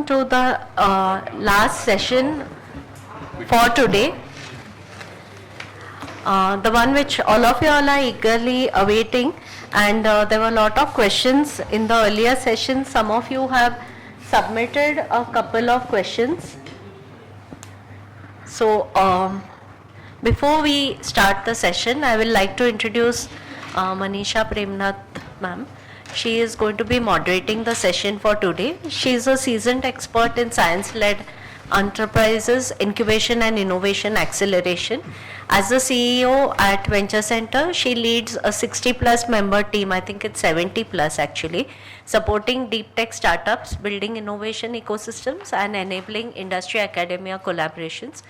to the last session for today. The one which all of you all are eagerly awaiting, and there were a lot of questions in the earlier session. Some of you have submitted a couple of questions. So before we start the session, I will like to introduce Manisha Premnath ma'am. She is going to be moderating the session for today. She is a seasoned expert in science-led enterprises, incubation and innovation acceleration. As the CEO at Venture Center, she leads a 60 plus member team, I think it's 70 plus actually, supporting deep tech startups, building innovation ecosystems and enabling industry academia collaborations.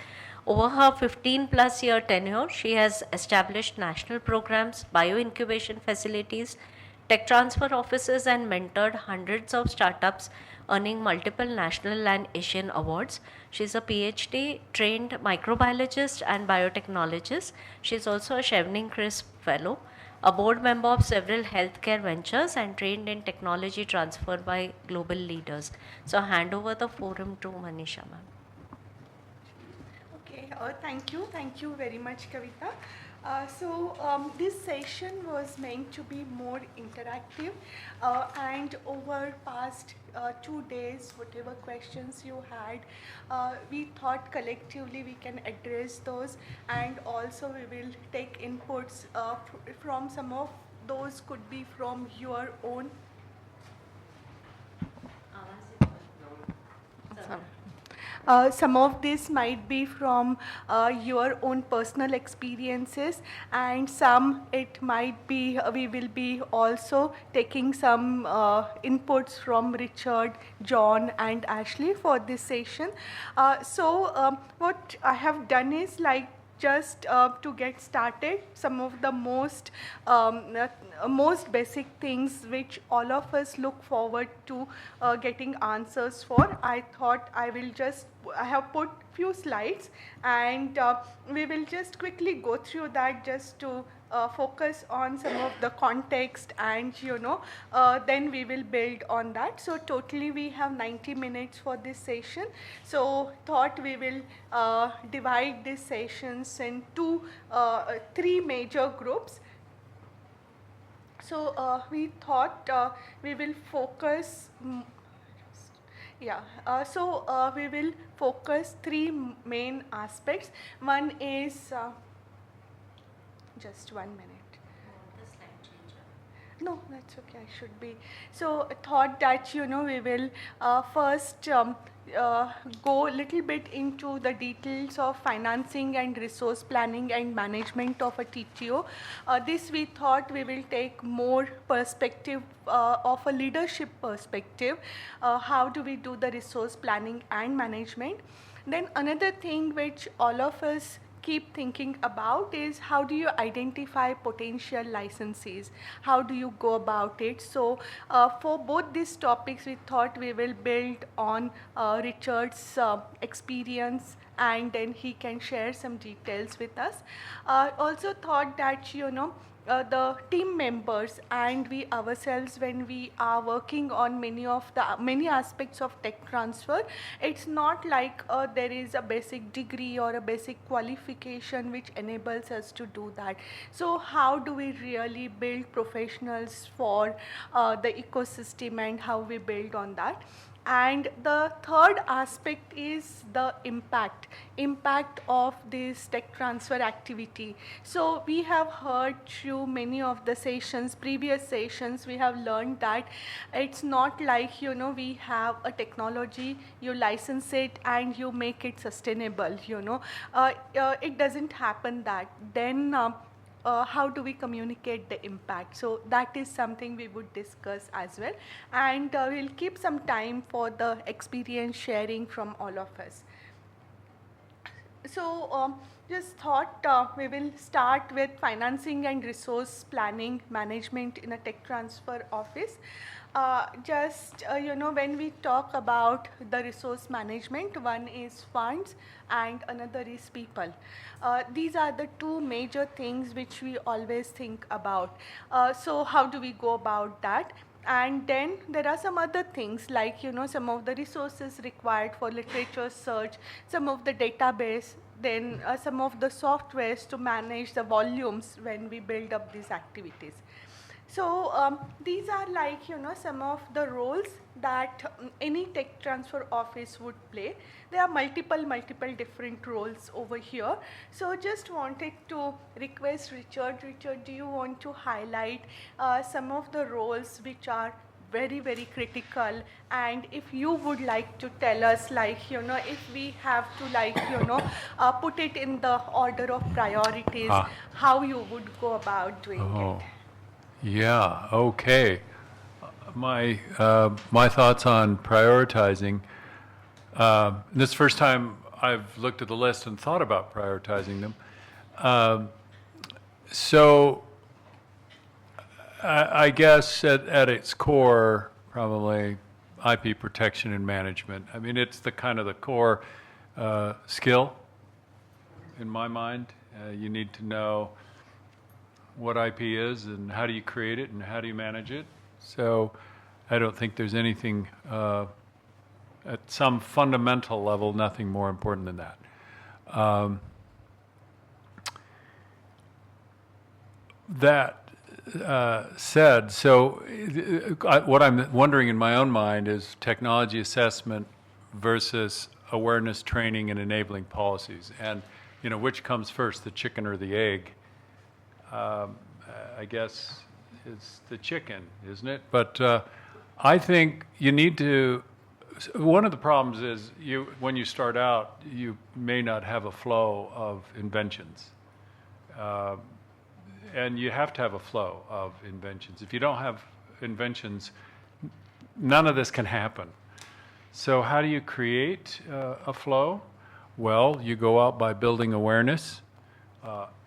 Over her 15 plus year tenure, she has established national programs, bio-incubation facilities, tech transfer offices and mentored hundreds of startups, earning multiple national and Asian awards. She is a PhD trained microbiologist and biotechnologist. She is also a Chevening Crisp Fellow, a board member of several healthcare ventures and trained in technology transfer by global leaders. So I hand over the forum to Manisha ma'am. Okay, thank you very much, Kavita. This session was meant to be more interactive, and over past 2 days, whatever questions you had, we thought collectively we can address those, and also we will take inputs from some of those could be from your own. Some of this might be from your own personal experiences, and some it might be we will be also taking some inputs from Richard, John and Ashley for this session. What I have done is just to get started, some of the most basic things which all of us look forward to getting answers for. I thought I have put few slides, and we will just quickly go through that just to focus on some of the context, and then we will build on that. So totally we have 90 minutes for this session. So thought we will divide these sessions into 3 major groups. So we thought we will focus we will focus 3 main aspects. One is just 1 minute. No, that's okay, I should be. So I thought that, we will first go a little bit into the details of financing and resource planning and management of a TTO. This we thought we will take more perspective of a leadership perspective. How do we do the resource planning and management? Then another thing which all of us keep thinking about is how do you identify potential licensees? How do you go about it? So for both these topics, we thought we will build on Richard's experience, and then he can share some details with us. Also thought that, the team members and we ourselves, when we are working on many aspects of tech transfer, it's not like there is a basic degree or a basic qualification which enables us to do that. So how do we really build professionals for the ecosystem, and how we build on that? And the third aspect is the impact of this tech transfer activity. So we have heard through many of the previous sessions, we have learned that it's not like, we have a technology, you license it and you make it sustainable, it doesn't happen that. Then how do we communicate the impact? So that is something we would discuss as well, and we'll keep some time for the experience sharing from all of us. So just thought we will start with financing and resource planning management in a tech transfer office. When we talk about the resource management, one is funds and another is people. These are the 2 major things which we always think about. So how do we go about that? And then there are some other things like, some of the resources required for literature search, some of the database, then some of the softwares to manage the volumes when we build up these activities. So these are like, some of the roles that any tech transfer office would play. There are multiple different roles over here. So just wanted to request Richard. Richard, do you want to highlight some of the roles which are very, very critical, and if you would like to tell us, like, if we have to, like, put it in the order of priorities, how you would go about doing it? Yeah, okay. My thoughts on prioritizing. This is the first time I've looked at the list and thought about prioritizing them. So I guess at its core, probably IP protection and management. I mean, it's the kind of the core skill in my mind. You need to know what IP is and how do you create it and how do you manage it. So I don't think there's anything at some fundamental level, nothing more important than that. That said, so what I'm wondering in my own mind is technology assessment versus awareness training and enabling policies. And, which comes first, the chicken or the egg? I guess it's the chicken, isn't it? But I think you need to, one of the problems is when you start out, you may not have a flow of inventions. And you have to have a flow of inventions. If you don't have inventions, none of this can happen. So how do you create a flow? Well, you go out by building awareness.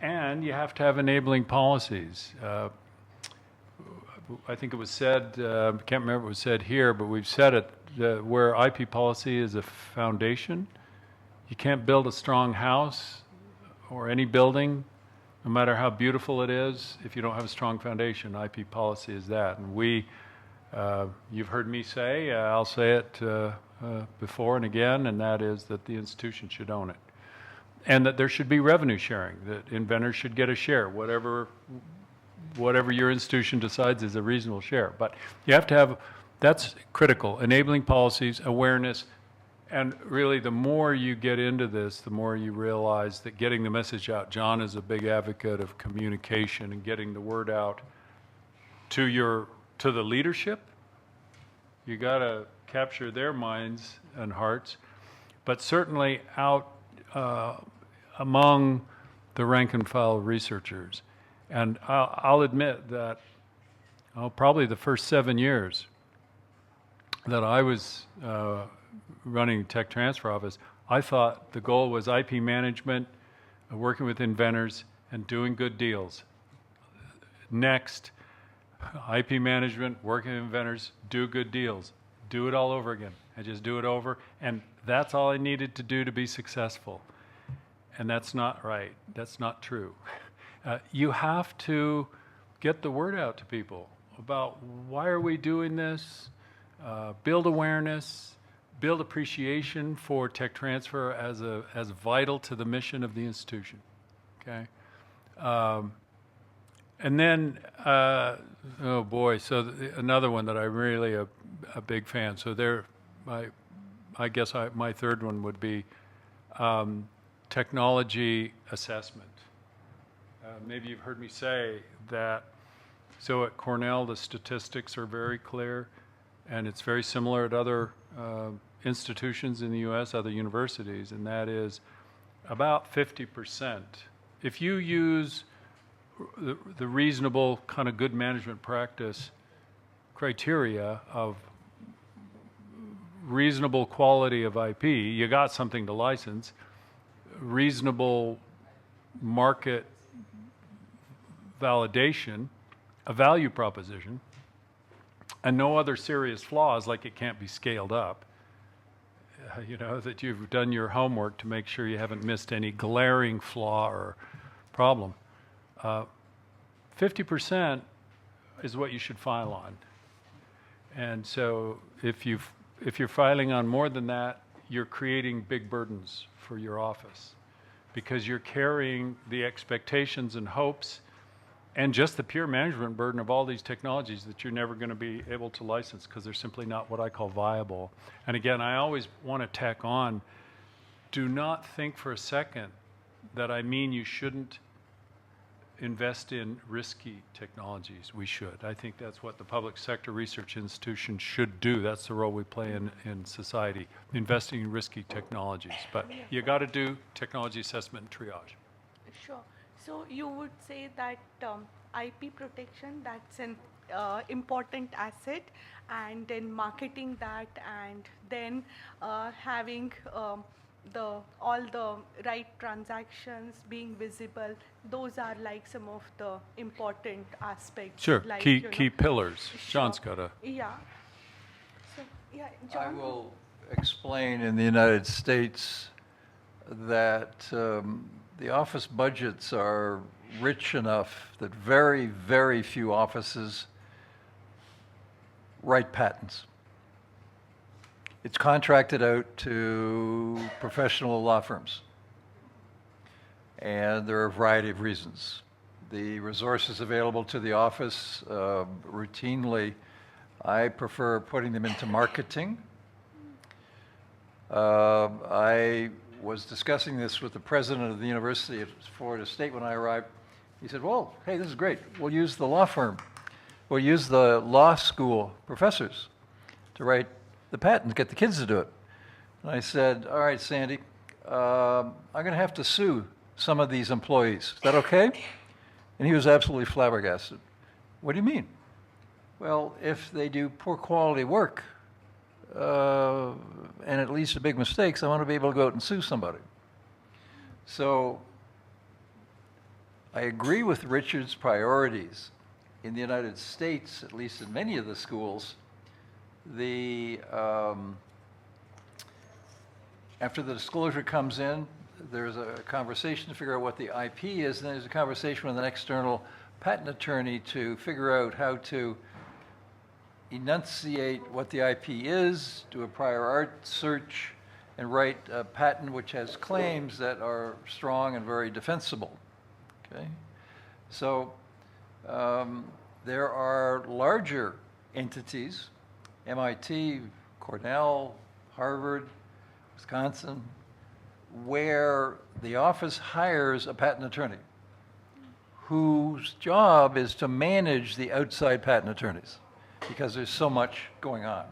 And you have to have enabling policies. I think it was said, I can't remember if it was said here, but we've said it, where IP policy is a foundation. You can't build a strong house or any building, no matter how beautiful it is, if you don't have a strong foundation. IP policy is that. And you've heard me say, I'll say it before and again, and that is that the institution should own it. And that there should be revenue sharing, that inventors should get a share, whatever your institution decides is a reasonable share. But you have to have, that's critical, enabling policies, awareness, and really the more you get into this, the more you realize that getting the message out. John is a big advocate of communication and getting the word out to the leadership. You got to capture their minds and hearts, but certainly out among the rank and file researchers. And I'll admit that probably the first 7 years that I was running tech transfer office, I thought the goal was IP management, working with inventors, and doing good deals. Next, IP management, working with inventors, do good deals. Do it all over again. I just do it over, and that's all I needed to do to be successful. And that's not right. That's not true. You have to get the word out to people about why are we doing this, build awareness, build appreciation for tech transfer as vital to the mission of the institution. Okay, and then oh boy, so another one that I'm really a big fan. So there, I guess my third one would be technology assessment. Maybe you've heard me say that. So at Cornell, the statistics are very clear, and it's very similar at other institutions in the U.S., other universities, and that is about 50%. If you use the reasonable kind of good management practice criteria of reasonable quality of IP, you got something to license, reasonable market validation, a value proposition, and no other serious flaws, like it can't be scaled up. That you've done your homework to make sure you haven't missed any glaring flaw or problem. 50% is what you should file on. And so if you're filing on more than that, you're creating big burdens for your office because you're carrying the expectations and hopes and just the pure management burden of all these technologies that you're never going to be able to license because they're simply not what I call viable. And again, I always want to tack on, do not think for a second that I mean you shouldn't invest in risky technologies. We should. I think that's what the public sector research institutions should do. That's the role we play in society, investing in risky technologies. But you got to do technology assessment and triage. Sure. So you would say that IP protection, that's an important asset, and then marketing that, and then having all the right transactions being visible. Those are like some of the important aspects. Sure. Like, Key pillars. Sure. John's got to. Yeah. So yeah, I John. will explain in the United States that the office budgets are rich enough that very, very few offices write patents. It's contracted out to professional law firms. And there are a variety of reasons. The resources available to the office routinely, I prefer putting them into marketing. I was discussing this with the president of the University of Florida State when I arrived. He said, well, hey, this is great. We'll use the law firm. We'll use the law school professors to write the patent, get the kids to do it. And I said, all right, Sandy, I'm going to have to sue some of these employees. Is that okay? And he was absolutely flabbergasted. What do you mean? Well, if they do poor quality work and it leads to big mistakes, I want to be able to go out and sue somebody. So I agree with Richard's priorities. In the United States, at least in many of the schools, after the disclosure comes in, there's a conversation to figure out what the IP is, and then there's a conversation with an external patent attorney to figure out how to enunciate what the IP is, do a prior art search, and write a patent which has claims that are strong and very defensible. Okay? So there are larger entities, MIT, Cornell, Harvard, Wisconsin, where the office hires a patent attorney whose job is to manage the outside patent attorneys because there's so much going on.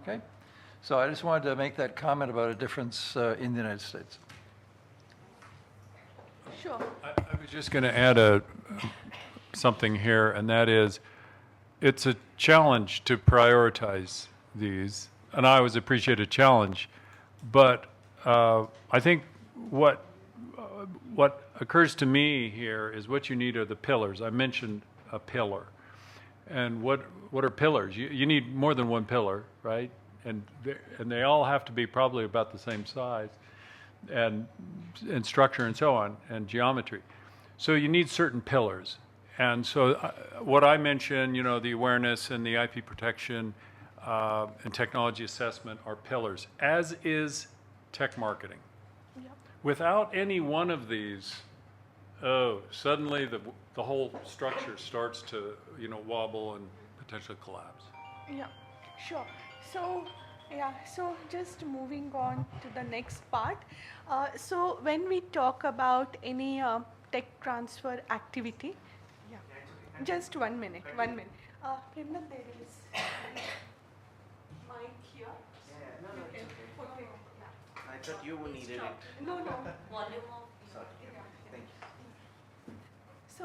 Okay? So I just wanted to make that comment about a difference in the United States. Sure. I was just going to add something here, and that is, it's a challenge to prioritize these, and I always appreciate a challenge, but I think what occurs to me here is what you need are the pillars. I mentioned a pillar, and what are pillars? You need more than one pillar, right? And they all have to be probably about the same size, and structure and so on, and geometry. So you need certain pillars. And so what I mentioned, the awareness and the IP protection and technology assessment are pillars, as is tech marketing. Yep. Without any one of these, suddenly the whole structure starts to, wobble and potentially collapse. Yeah, sure. So, so just moving on to the next part. So when we talk about any tech transfer activity, just 1 minute, 1 minute. Premnath, there is mic here. You can put it. I thought you needed it. No. Sorry. Thank you. So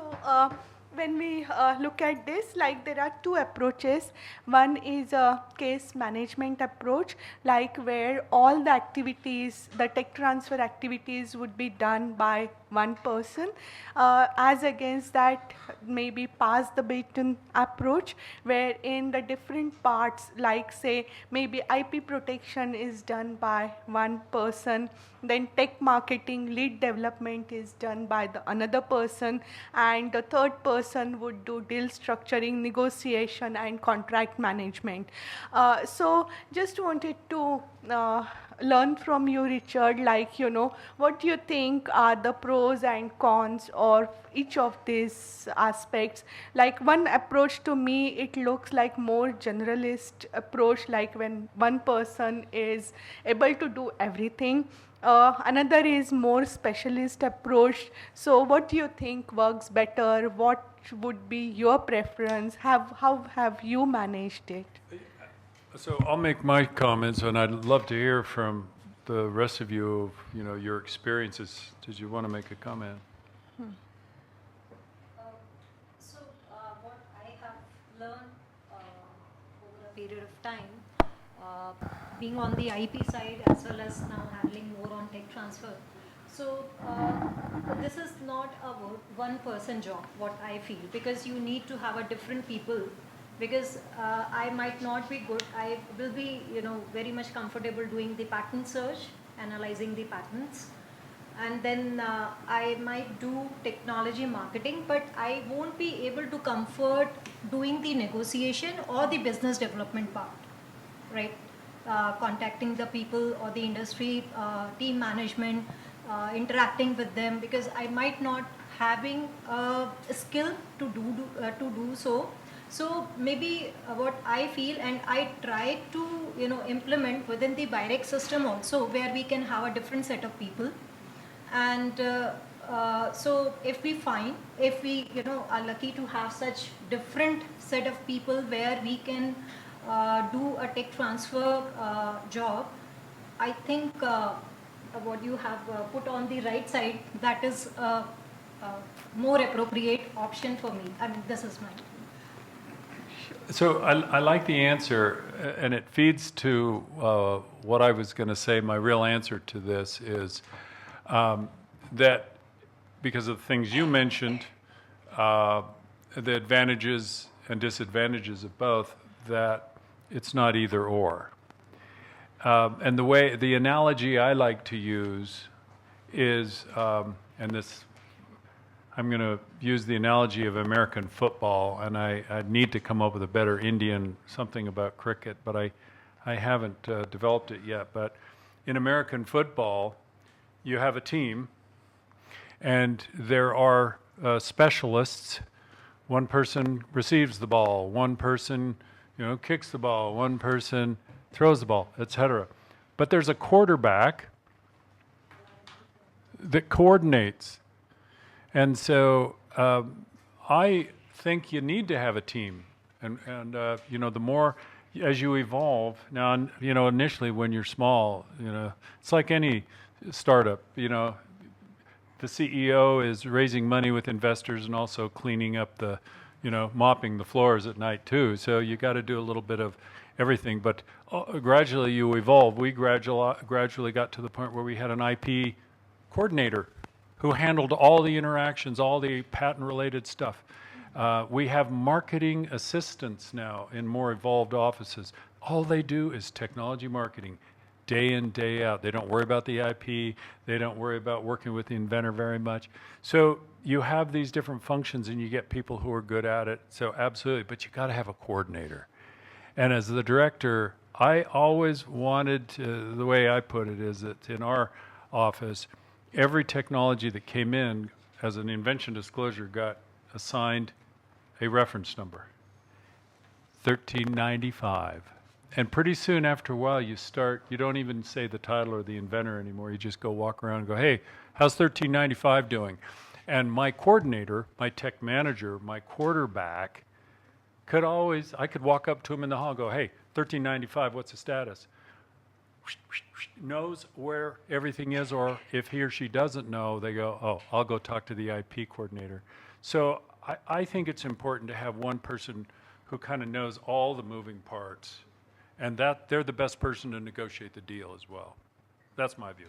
when we look at this, like there are two approaches. One is a case management approach, like where all the activities, the tech transfer activities would be done by one person, as against that maybe pass the baton approach, where in the different parts, like say maybe IP protection is done by one person, then tech marketing, lead development is done by the another person, and the third person would do deal structuring, negotiation, and contract management. So just wanted to learn from you, Richard, like, what do you think are the pros and cons of each of these aspects? Like one approach to me, it looks like more generalist approach, like when one person is able to do everything. Another is more specialist approach. So what do you think works better? What would be your preference? How have you managed it? So I'll make my comments, and I'd love to hear from the rest of you, your experiences. Did you want to make a comment? So, what I have learned over a period of time, being on the IP side as well as now handling more on tech transfer. So, this is not a one-person job, what I feel, because you need to have a different people. Because I might not be good, I will be, very much comfortable doing the patent search, analyzing the patents, and then I might do technology marketing, but I won't be able to comfort doing the negotiation or the business development part, right? Contacting the people or the industry, team management, interacting with them, because I might not having a skill to do so. So maybe what I feel, and I try to implement within the Birect system also, where we can have a different set of people. And so if we are lucky to have such different set of people where we can do a tech transfer job, I think what you have put on the right side, that is a more appropriate option for me. I mean, this is mine. So I like the answer, and it feeds to what I was going to say. My real answer to this is that because of the things you mentioned, the advantages and disadvantages of both, that it's not either or. And the analogy I like to use is, and this, I'm going to use the analogy of American football, and I need to come up with a better Indian something about cricket, but I haven't developed it yet. But in American football, you have a team, and there are specialists. One person receives the ball, one person, kicks the ball, one person throws the ball, etc. But there's a quarterback that coordinates. And so I think you need to have a team, and the more as you evolve. Now, initially when you're small, it's like any startup. The CEO is raising money with investors and also cleaning up the, mopping the floors at night too. So you got to do a little bit of everything. But gradually you evolve. We gradually got to the point where we had an IP coordinator who handled all the interactions, all the patent-related stuff. We have marketing assistants now in more evolved offices. All they do is technology marketing, day in, day out. They don't worry about the IP. They don't worry about working with the inventor very much. So you have these different functions, and you get people who are good at it. So absolutely, but you got to have a coordinator. And as the director, I always wanted to, the way I put it is that in our office, every technology that came in as an invention disclosure got assigned a reference number, 1395. And pretty soon after a while you don't even say the title or the inventor anymore. You just go walk around and go, hey, how's 1395 doing? And my coordinator, my tech manager, my quarterback, I could walk up to him in the hall and go, hey, 1395, what's the status? Knows where everything is, or if he or she doesn't know, they go, oh, I'll go talk to the IP coordinator. So I think it's important to have one person who kind of knows all the moving parts, and that they're the best person to negotiate the deal as well. That's my view.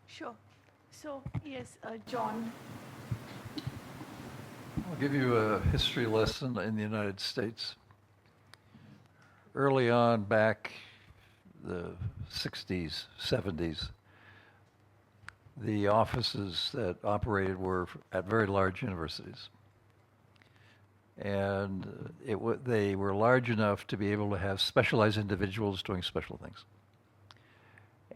Sure. So, yes, John. I'll give you a history lesson in the United States. Early on, back the 60s, 70s, the offices that operated were at very large universities. And they were large enough to be able to have specialized individuals doing special things.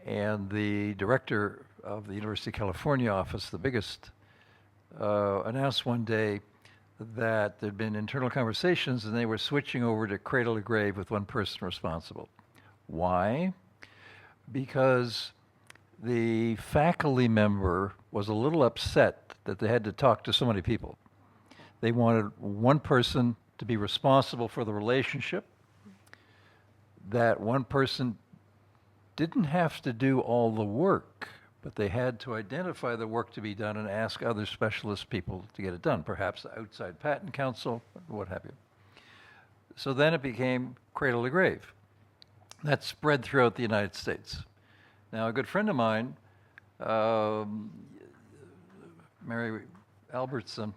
And the director of the University of California office, the biggest, announced one day that there'd been internal conversations and they were switching over to cradle to grave with one person responsible. Why? Because the faculty member was a little upset that they had to talk to so many people. They wanted one person to be responsible for the relationship. That one person didn't have to do all the work, but they had to identify the work to be done and ask other specialist people to get it done, perhaps the outside patent counsel, what have you. So then it became cradle to grave. That spread throughout the United States. Now, a good friend of mine, Mary Albertson,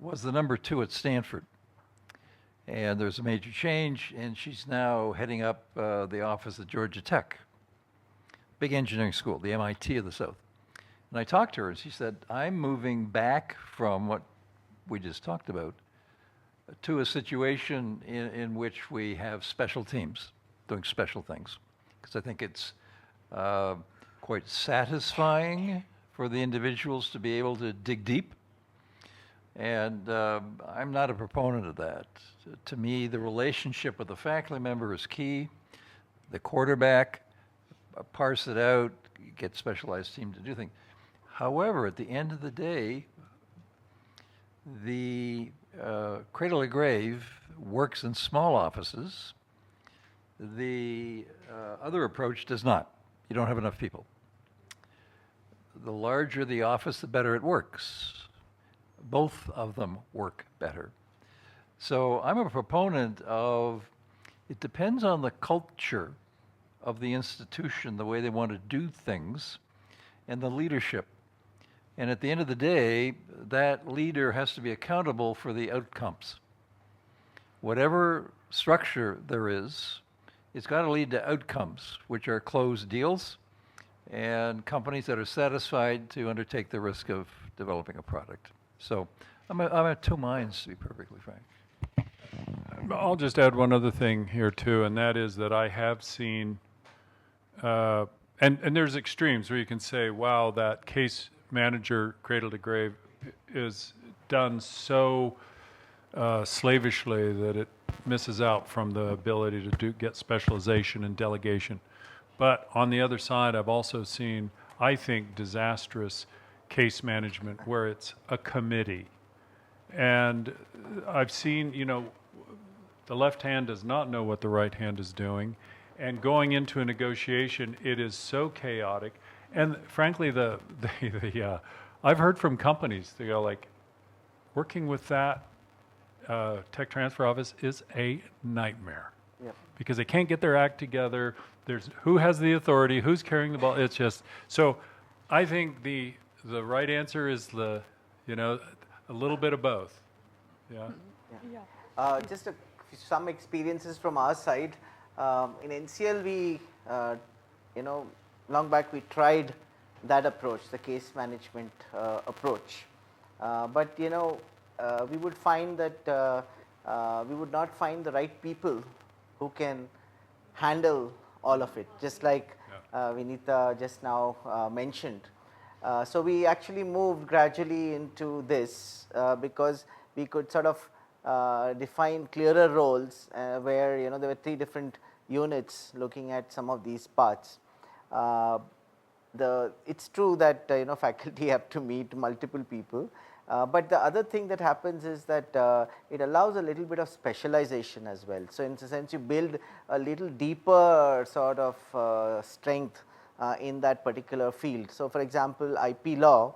was the number 2 at Stanford. And there's a major change, and she's now heading up the office at Georgia Tech, big engineering school, the MIT of the South. And I talked to her, and she said, I'm moving back from what we just talked about to a situation in which we have special teams doing special things. Because I think it's quite satisfying for the individuals to be able to dig deep. And I'm not a proponent of that. To me, the relationship with the faculty member is key. The quarterback, parse it out, get specialized team to do things. However, at the end of the day, the cradle to grave works in small offices. The other approach does not. You don't have enough people. The larger the office, the better it works. Both of them work better. So I'm a proponent of, it depends on the culture of the institution, the way they want to do things, and the leadership. And at the end of the day, that leader has to be accountable for the outcomes. Whatever structure there is, it's got to lead to outcomes, which are closed deals and companies that are satisfied to undertake the risk of developing a product. So I'm at two minds, to be perfectly frank. I'll just add one other thing here too, and that is that I have seen, and there's extremes where you can say, wow, that case manager cradle to grave is done so slavishly that it misses out from the ability to get specialization and delegation. But on the other side, I've also seen, I think, disastrous case management where it's a committee. And I've seen, the left hand does not know what the right hand is doing. And going into a negotiation, it is so chaotic. And frankly, I've heard from companies, they go like, working with that tech transfer office is a nightmare. Yep. Because they can't get their act together. There's who has the authority, who's carrying the ball. It's just, so I think the right answer is a little bit of both. Yeah. Just some experiences from our side. In NCL, we, long back we tried that approach, the case management approach. But we would find that we would not find the right people who can handle all of it, just like Vinita just now mentioned. So we actually moved gradually into this because we could sort of define clearer roles where there were 3 different units looking at some of these parts. It's true that faculty have to meet multiple people, but the other thing that happens is that it allows a little bit of specialization as well. So in a sense, you build a little deeper sort of strength in that particular field. So for example, IP law,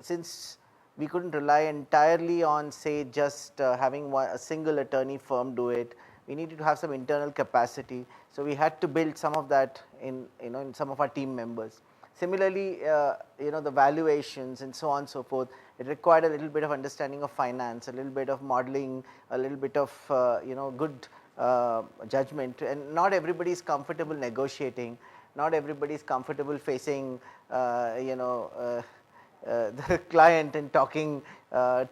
since we couldn't rely entirely on, say, just having a single attorney firm do it, we needed to have some internal capacity. So we had to build some of that in some of our team members. Similarly, the valuations and so on and so forth, it required a little bit of understanding of finance, a little bit of modeling, a little bit of good judgment, and not everybody is comfortable negotiating, not everybody is comfortable facing the client and talking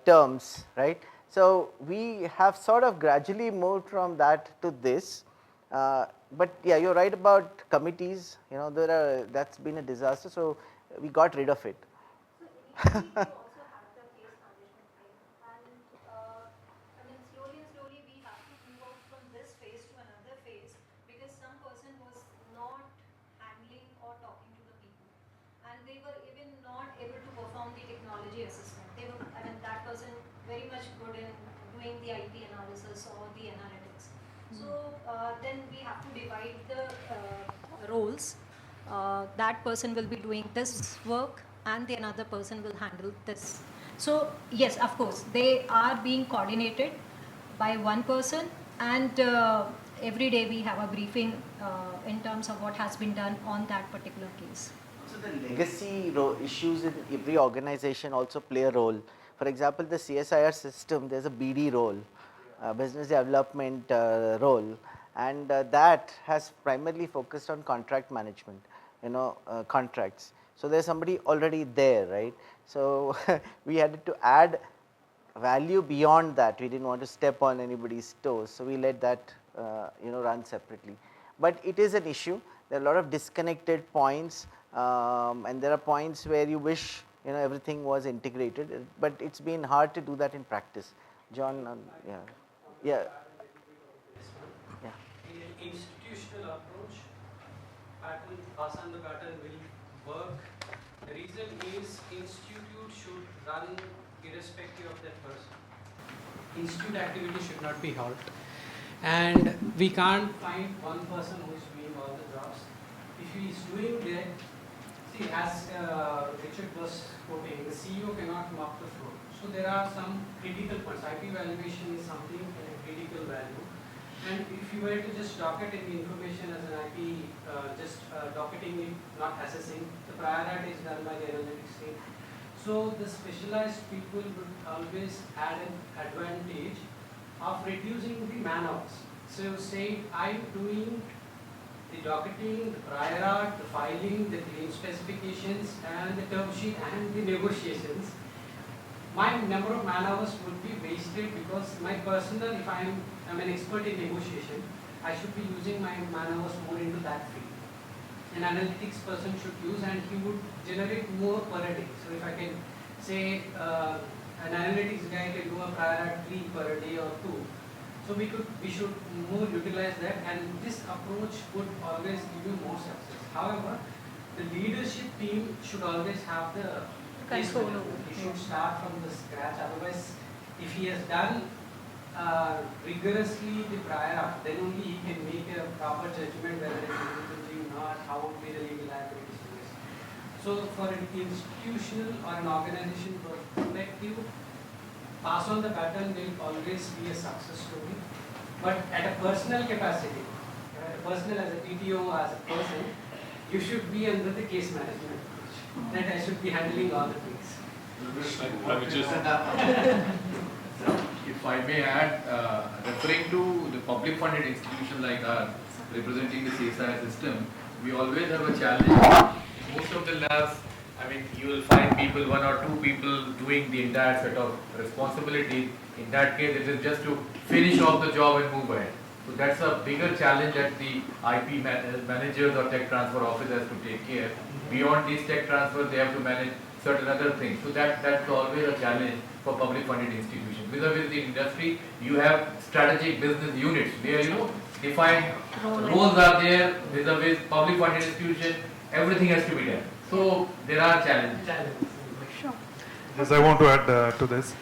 terms, right. So we have sort of gradually moved from that to this. But yeah, you're right about committees, that's been a disaster, so we got rid of it. So initially we also had the case management thing, and I mean slowly and slowly we have to move out from this phase to another phase, because some person was not handling or talking to the people, and they were even not able to perform the technology assessment. They were, I mean, that person very much good in doing the IP analysis or the analytics. So then we have to divide the roles. That person will be doing this work and the another person will handle this. So yes, of course, they are being coordinated by one person, and every day we have a briefing in terms of what has been done on that particular case. So the legacy issues in every organization also play a role. For example, the CSIR system, there's a BD role, business development role, and that has primarily focused on contract management, contracts. So there's somebody already there, right? So we had to add value beyond that. We didn't want to step on anybody's toes, so we let that run separately. But it is an issue. There are a lot of disconnected points, and there are points where you wish everything was integrated, but it's been hard to do that in practice. John, yeah. In an institutional approach, pass on the pattern will work. The reason is institute should run irrespective of that person. Institute activity should not be halted. And we can't find one person who is doing all the jobs. If he is doing that, see, as Richard was quoting, the CEO cannot mop the floor. So there are some critical points. IP valuation is something in a critical value. And if you were to just docket in the information as an IP, just docketing it, not assessing, the prior art is done by the analytics team. So the specialized people would always add an advantage of reducing the man hours. So say I'm doing the docketing, the prior art, the filing, the claim specifications, and the term sheet and the negotiations. My number of man hours would be wasted because my personal, if I'm an expert in negotiation, I should be using my man hours more into that field. An analytics person should use, and he would generate more per day. So if I can say an analytics guy can do a prior art 3 per day or 2. So we should more utilize that, and this approach would always give you more success. However, the leadership team should always have the control. He should start from the scratch. Otherwise, if he has done rigorously the prior art, then only he can make a proper judgment whether it is infringing or not, how would be the legal liabilities to this. So for an institutional or an organization perspective, pass on the baton will always be a success story. But at a personal capacity, personal as a PTO, as a person, you should be under the case management approach. That I should be handling all the things. I would just If I may add, referring to the public funded institution like ours, representing the CSI system, we always have a challenge. Most of the labs, I mean, you will find people, 1 or 2 people doing the entire set of responsibilities. In that case, it is just to finish off the job and move ahead. So that's a bigger challenge that the IP managers or tech transfer office has to take care. Beyond these tech transfers, they have to manage certain other things. So that's always a challenge for public funded institutions. Vis-a-vis the industry, you have strategic business units where defined roles are there. Vis-a-vis public funded institution, everything has to be done. So there are challenges. Sure. Yes, I want to add to this.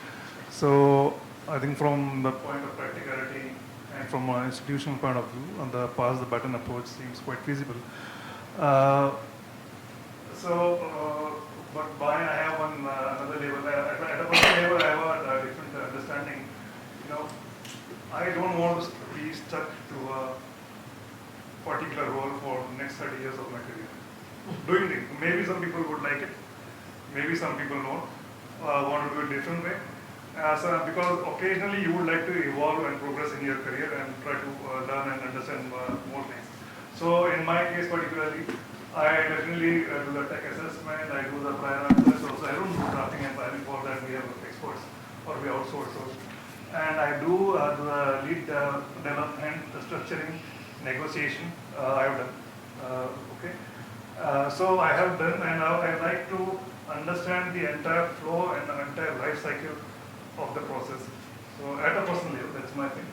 So I think from the point of practicality and from an institutional point of view, on the pass the baton approach seems quite feasible. But by I have on another level, at a personal level, I have a different understanding. I don't want to be stuck to a particular role for the next 30 years of my career. Doing things. Maybe some people would like it. Maybe some people don't. Want to do it a different way. Because occasionally you would like to evolve and progress in your career and try to learn and understand more things. So in my case particularly, I definitely do the tech assessment, I do the prior answers, also I don't do drafting and filing. For that we have experts or we outsource those. And I do the lead development, the structuring, negotiation, I have done. Okay. So I have done, and I like to understand the entire flow and the entire life cycle of the process. So at a personal level, that's my thing.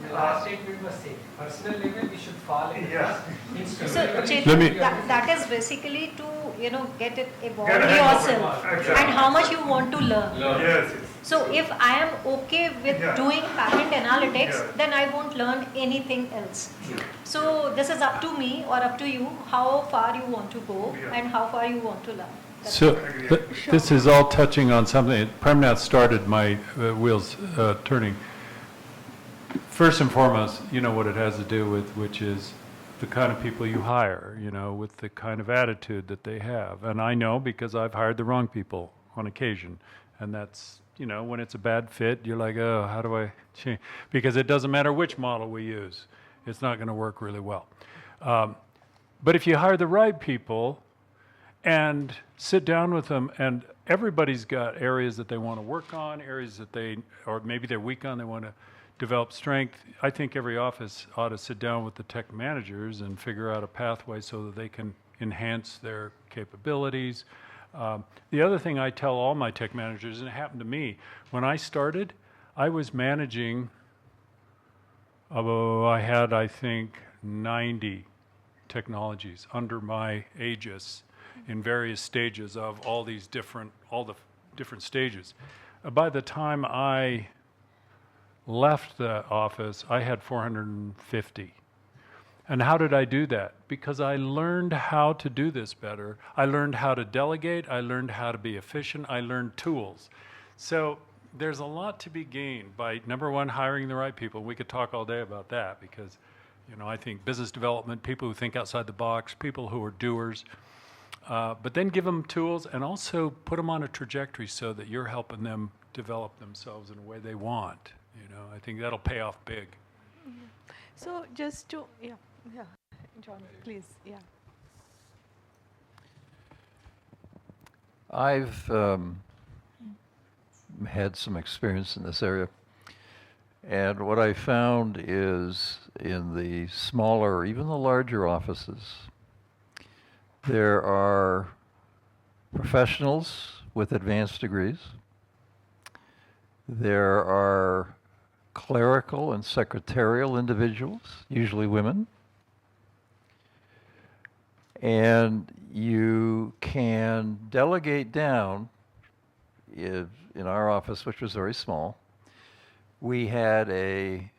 The last statement was safe. Personal level, we should fall in Yes. instrument. So, Let Chetan, me- that is basically to, get it evolved Get a hang of it. yourself Exactly. and how much you want to learn. Yes, yes. So if I am okay with Yeah. doing patent analytics, Yeah. then I won't learn anything else. So this is up to me or up to you how far you want to go Yeah. and how far you want to learn. That's So Agree. this is all touching on something. Premnath started my wheels turning. First and foremost, you know what it has to do with, which is the kind of people you hire, with the kind of attitude that they have. And I know because I've hired the wrong people on occasion. And that's, when it's a bad fit, you're like, oh, how do I change? Because it doesn't matter which model we use. It's not going to work really well. But if you hire the right people and sit down with them, and everybody's got areas that they want to work on, areas that or maybe they're weak on, they want to develop strength. I think every office ought to sit down with the tech managers and figure out a pathway so that they can enhance their capabilities. The other thing I tell all my tech managers, and it happened to me, when I started, I was managing, I had, I think, 90 technologies under my aegis in various stages of all the different stages. By the time I left the office, I had 450. And how did I do that? Because I learned how to do this better. I learned how to delegate. I learned how to be efficient. I learned tools. So there's a lot to be gained by, number one, hiring the right people. We could talk all day about that because, I think business development, people who think outside the box, people who are doers, but then give them tools and also put them on a trajectory so that you're helping them develop themselves in a way they want. I think that'll pay off big. So just to, yeah, John, please, yeah. I've had some experience in this area. And what I found is in the smaller, even the larger offices, there are professionals with advanced degrees. There are clerical and secretarial individuals, usually women. And you can delegate down. In our office, which was very small, we had a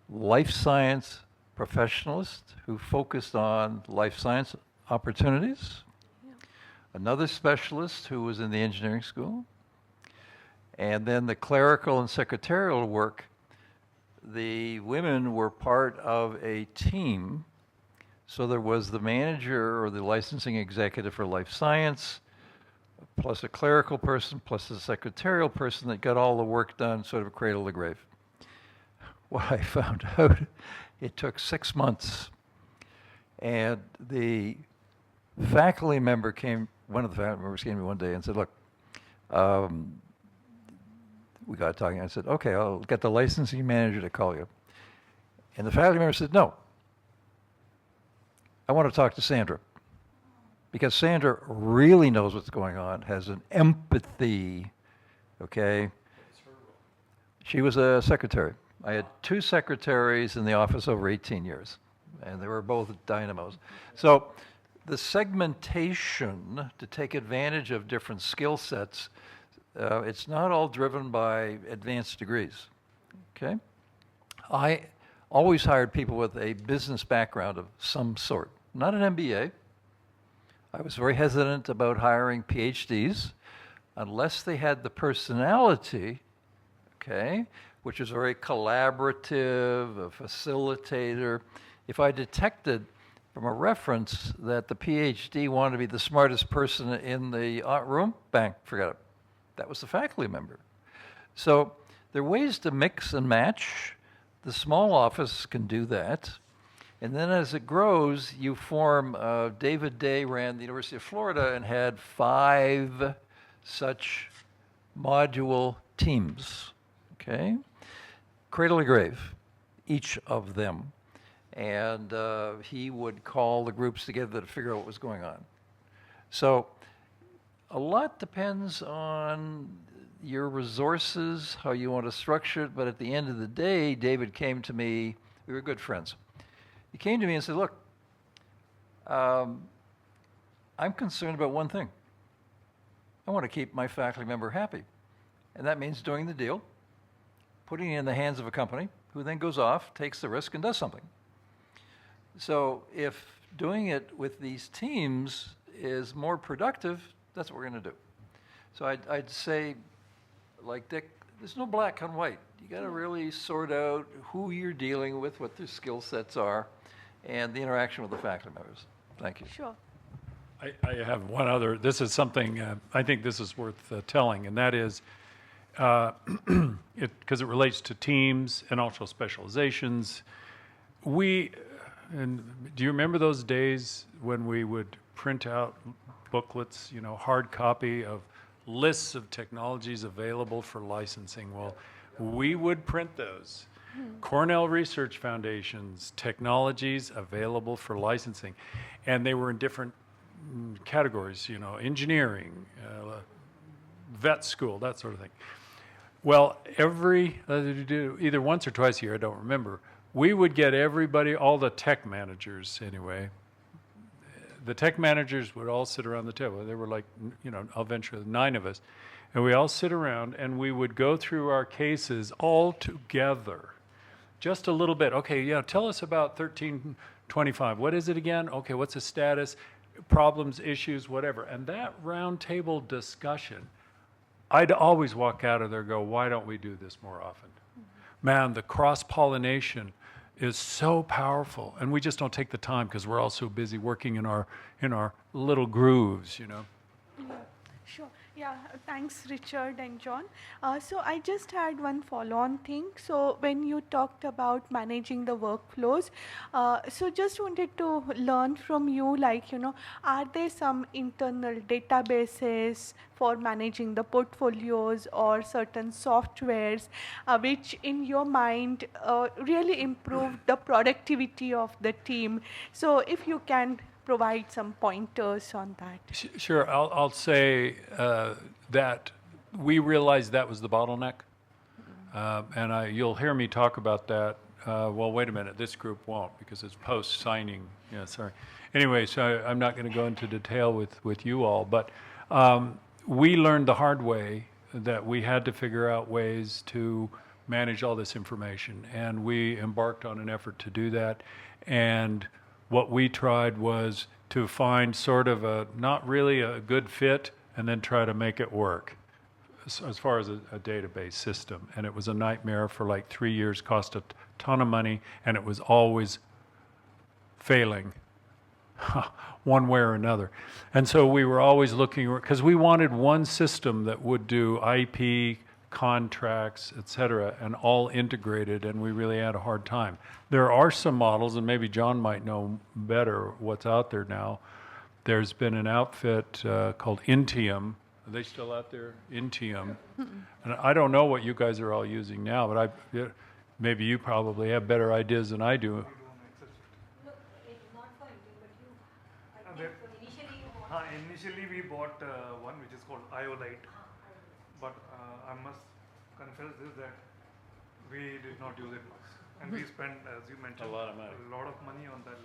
life science professionalist who focused on life science opportunities, another specialist who was in the engineering school, and then the clerical and secretarial work. The women were part of a team. So there was the manager or the licensing executive for life science, plus a clerical person, plus a secretarial person that got all the work done sort of cradle to grave. What I found out, it took 6 months. And the faculty member one of the faculty members came to me one day and said, look, we got talking. I said, okay, I'll get the licensing manager to call you. And the faculty member said, no, I want to talk to Sandra. Because Sandra really knows what's going on, has an empathy, okay? She was a secretary. I had 2 secretaries in the office over 18 years, and they were both dynamos. So the segmentation to take advantage of different skill sets, it's not all driven by advanced degrees, okay? I always hired people with a business background of some sort, not an MBA. I was very hesitant about hiring PhDs unless they had the personality, okay, which is very collaborative, a facilitator. If I detected from a reference that the PhD wanted to be the smartest person in the room, bang, forget it. That was the faculty member. So there are ways to mix and match. The small office can do that. And then as it grows, you form, David Day ran the University of Florida and had 5 such module teams, okay? Cradle to grave, each of them. And he would call the groups together to figure out what was going on. So a lot depends on your resources, how you want to structure it, but at the end of the day, David came to me, we were good friends. He came to me and said, look, I'm concerned about one thing. I want to keep my faculty member happy. And that means doing the deal, putting it in the hands of a company, who then goes off, takes the risk, and does something. So if doing it with these teams is more productive, that's what we're going to do. So I'd say, like Dick, there's no black and white. You got to really sort out who you're dealing with, what their skill sets are, and the interaction with the faculty members. Thank you. Sure. I have one other, this is something, I think this is worth telling, and that is, because it relates to teams and also specializations. And do you remember those days when we would print out booklets, hard copy of lists of technologies available for licensing? Well, we would print those. Cornell Research Foundation's technologies available for licensing. And they were in different categories, engineering, vet school, that sort of thing. Well, either once or twice a year, I don't remember, we would get everybody, all the tech managers anyway. The tech managers would all sit around the table. There were like, eventually 9 of us. And we all sit around and we would go through our cases all together. Just a little bit. Okay, tell us about 1325. What is it again? Okay, what's the status? Problems, issues, whatever. And that round table discussion, I'd always walk out of there and go, why don't we do this more often? Man, the cross-pollination is so powerful, and we just don't take the time because we're all so busy working in our little grooves, Yeah, sure. Yeah, thanks, Richard and John. So I just had one follow-on thing. So when you talked about managing the workflows, so just wanted to learn from you, are there some internal databases for managing the portfolios or certain softwares which in your mind really improve the productivity of the team? So if you can provide some pointers on that. Sure, I'll say that we realized that was the bottleneck, and you'll hear me talk about that. Well, wait a minute, this group won't because it's post-signing. Yeah, sorry. Anyway, so I'm not going to go into detail with you all, but we learned the hard way that we had to figure out ways to manage all this information, and we embarked on an effort to do that. And what we tried was to find sort of not really a good fit and then try to make it work as far as a database system. And it was a nightmare for like 3 years, cost a ton of money, and it was always failing one way or another. And so we were always looking, because we wanted one system that would do IP, contracts, et cetera, and all integrated, and we really had a hard time. There are some models, and maybe John might know better what's out there now. There's been an outfit called Intium. Are they still out there? Intium. And I don't know what you guys are all using now, but maybe you probably have better ideas than I do. No, not for anything, but I think initially you bought. Initially we bought one which is called IOLite, but I must confess this that we did not use it much, and we spent, as you mentioned, A lot of money. on that,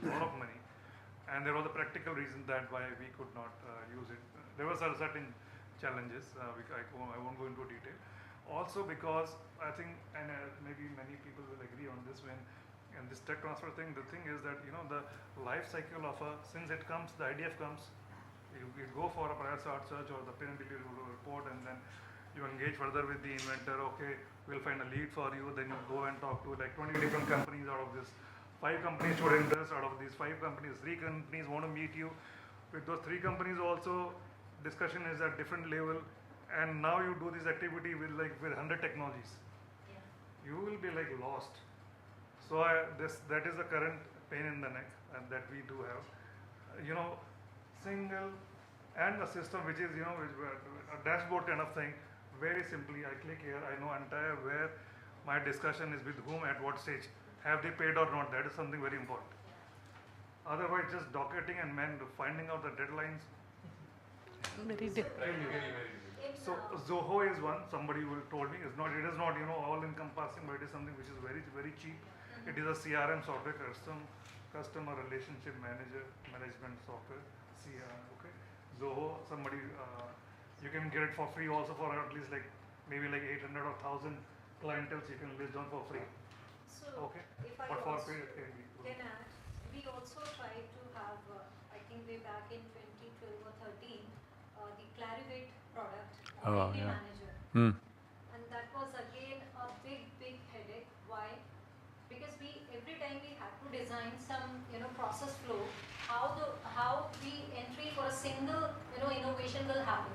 and there was a practical reason that why we could not use it. There were certain challenges. I won't go into detail. Also because I think, and maybe many people will agree on this and this tech transfer thing, the thing is that the life cycle of since it comes, the IDF comes, you go for a prior art search or the peer review report, and then You engage further with the inventor, okay, we'll find a lead for you, then you go and talk to like 20 different companies out of this. 5 companies showed interest. Out of these 5 companies, 3 companies want to meet you. With those 3 companies also, discussion is at different level, and now you do this activity with 100 technologies. You will be like lost. So that is the current pain in the neck and that we do have. Single and a system which is a dashboard kind of thing. Very simply, I click here. I know entire where my discussion is with whom at what stage. Have they paid or not? That is something very important. Otherwise, just docketing and finding out the deadlines. Very different. So Zoho is one. Somebody told me it is not all encompassing, but it is something which is very very cheap. It is a CRM software, customer relationship management software. CRM. Okay. Zoho. Somebody you can get it for free also for at least maybe 800 or 1,000 clienteles you can list down for free. So Okay. if I But for also free it can be. can add, we also tried to have, I think way back in 2012 or 13, the Clarivate product, Oh, Inventory yeah. Manager. Hmm. And that was again a big headache. Why? Because every time we had to design some process flow, how the entry for a single innovation will happen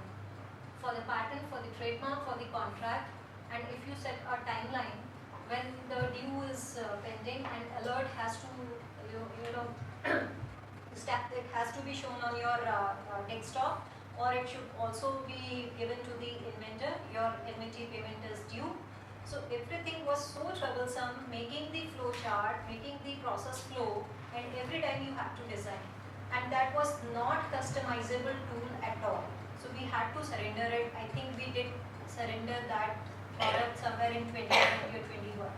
for the patent, for the trademark, for the contract, and if you set a timeline when the due is pending and alert has to it has to be shown on your desktop, or it should also be given to the inventor, your enmity payment is due. So everything was so troublesome, making the flow chart, making the process flow, and every time you have to design. And that was not customizable tool at all. So we had to surrender it. I think we did surrender that product somewhere in 2020 or 21.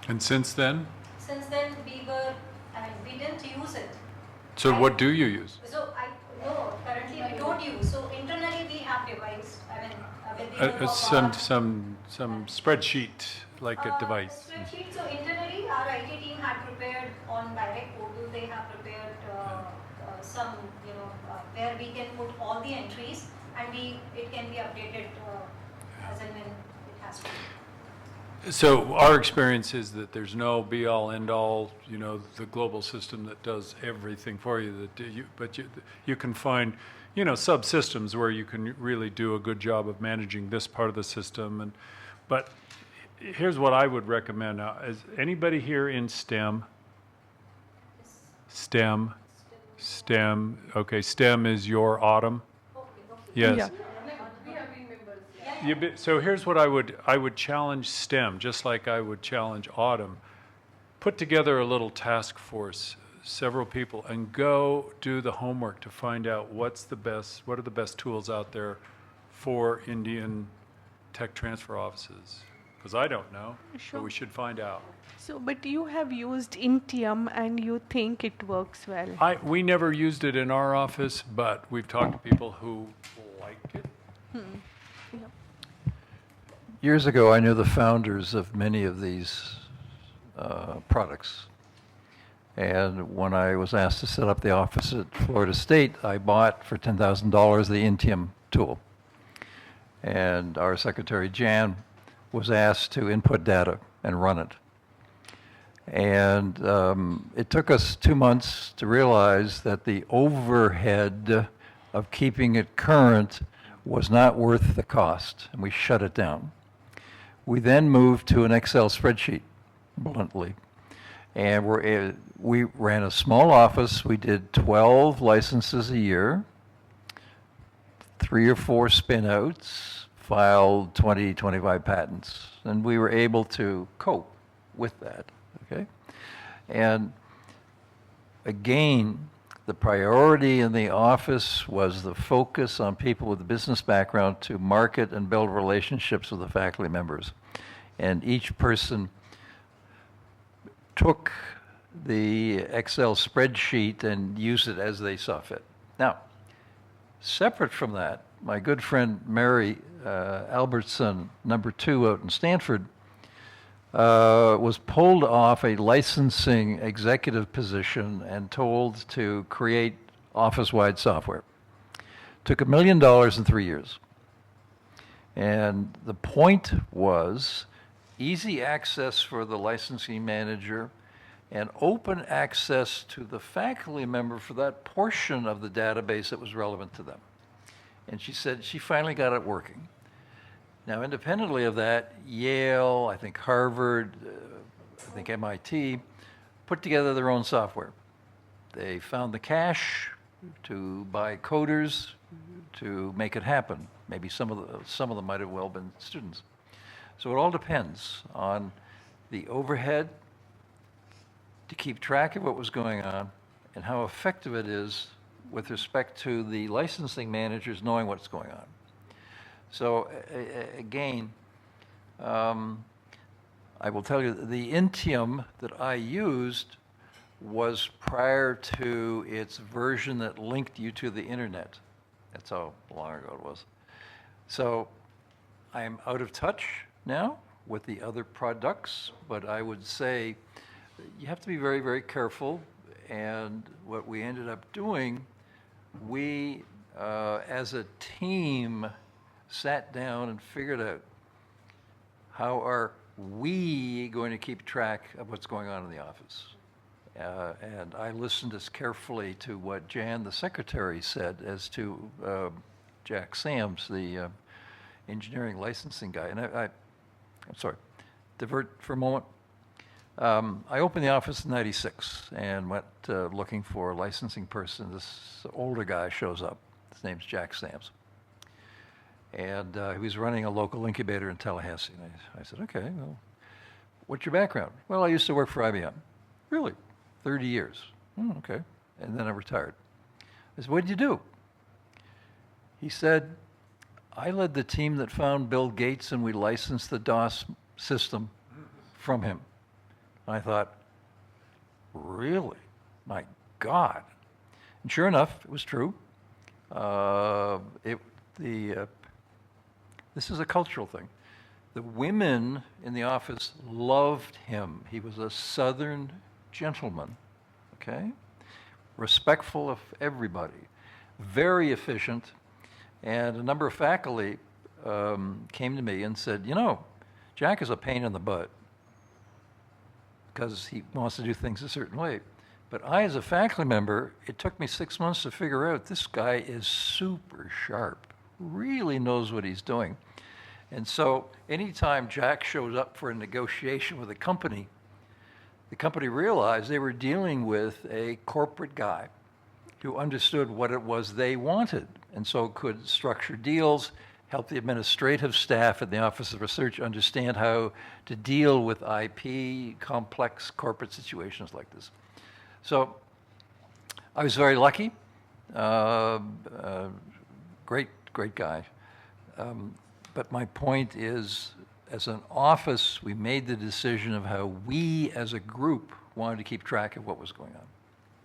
And since then? Since then we didn't use it. So what do you use? So currently we don't use. So internally we have devised, with the help of Some spreadsheet like a device. Spreadsheet. So internally our IT team had prepared on direct portal. They have prepared some where we can put all the entries and it can be updated as and when it has to be. So our experience is that there's no be-all, end-all, the global system that does everything for you. But you can find, subsystems where you can really do a good job of managing this part of the system. But here's what I would recommend now: is anybody here in STEM? STEM. Okay, STEM is your autumn. Yes. Yeah. So here's what I would challenge STEM, just like I would challenge Autumn. Put together a little task force, several people, and go do the homework to find out what are the best tools out there for Indian tech transfer offices. Because I don't know, Sure. but we should find out. So, but you have used Intium and you think it works well. We never used it in our office, but we've talked to people who like it. Yeah. Years ago, I knew the founders of many of these products. And when I was asked to set up the office at Florida State, I bought for $10,000 the Intium tool. And our secretary, Jan, was asked to input data and run it. And it took us 2 months to realize that the overhead of keeping it current was not worth the cost, and we shut it down. We then moved to an Excel spreadsheet, bluntly. And we ran a small office. We did 12 licenses a year, 3 or 4 spin-outs, filed 20, 25 patents. And we were able to cope with that, okay? And again, the priority in the office was the focus on people with a business background to market and build relationships with the faculty members. And each person took the Excel spreadsheet and used it as they saw fit. Now, separate from that, my good friend Mary Albertson, number 2 out in Stanford, was pulled off a licensing executive position and told to create office-wide software. Took $1 million in 3 years. And the point was easy access for the licensing manager and open access to the faculty member for that portion of the database that was relevant to them. And she said she finally got it working. Now, independently of that, Yale, I think Harvard, I think MIT, put together their own software. They found the cash to buy coders to make it happen. Maybe some of them might have well been students. So it all depends on the overhead to keep track of what was going on and how effective it is with respect to the licensing managers knowing what's going on. So again, I will tell you that the Intium that I used was prior to its version that linked you to the internet. That's how long ago it was. So I'm out of touch now with the other products, but I would say you have to be very, very careful. And what we ended up doing, we, as a team, sat down and figured out how are we going to keep track of what's going on in the office. And I listened as carefully to what Jan, the secretary, said as to Jack Sams, the engineering licensing guy. And I'm sorry, divert for a moment. I opened the office in '96 and went looking for a licensing person. This older guy shows up. His name's Jack Sams. And he was running a local incubator in Tallahassee. And I said, okay, well, what's your background? Well, I used to work for IBM. Really? 30 years. Okay. And then I retired. I said, what did you do? He said, I led the team that found Bill Gates and we licensed the DOS system from him. And I thought, really? My God. And sure enough, it was true. This is a cultural thing. The women in the office loved him. He was a Southern gentleman, okay? Respectful of everybody, very efficient. And a number of faculty came to me and said, you know, Jack is a pain in the butt because he wants to do things a certain way. But I, as a faculty member, it took me 6 months to figure out this guy is super sharp, really knows what he's doing. And so anytime Jack shows up for a negotiation with a company, the company realized they were dealing with a corporate guy who understood what it was they wanted, and so could structure deals, help the administrative staff at the Office of Research understand how to deal with IP, complex corporate situations like this. So I was very lucky. Great guy. But my point is, as an office, we made the decision of how we as a group wanted to keep track of what was going on.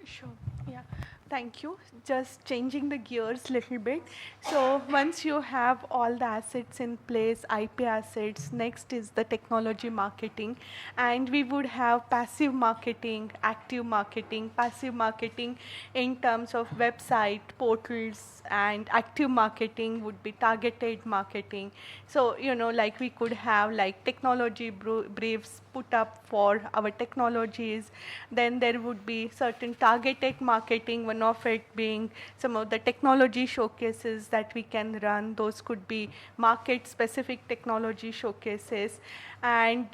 Sure, yeah. Thank you. Just changing the gears a little bit. So once you have all the assets in place, IP assets, next is the technology marketing. And we would have passive marketing, active marketing, passive marketing in terms of website, portals, and active marketing would be targeted marketing. So, you know, like we could have like technology briefs put up for our technologies. Then there would be certain targeted marketing, one of it being some of the technology showcases that we can run. Those could be market-specific technology showcases. And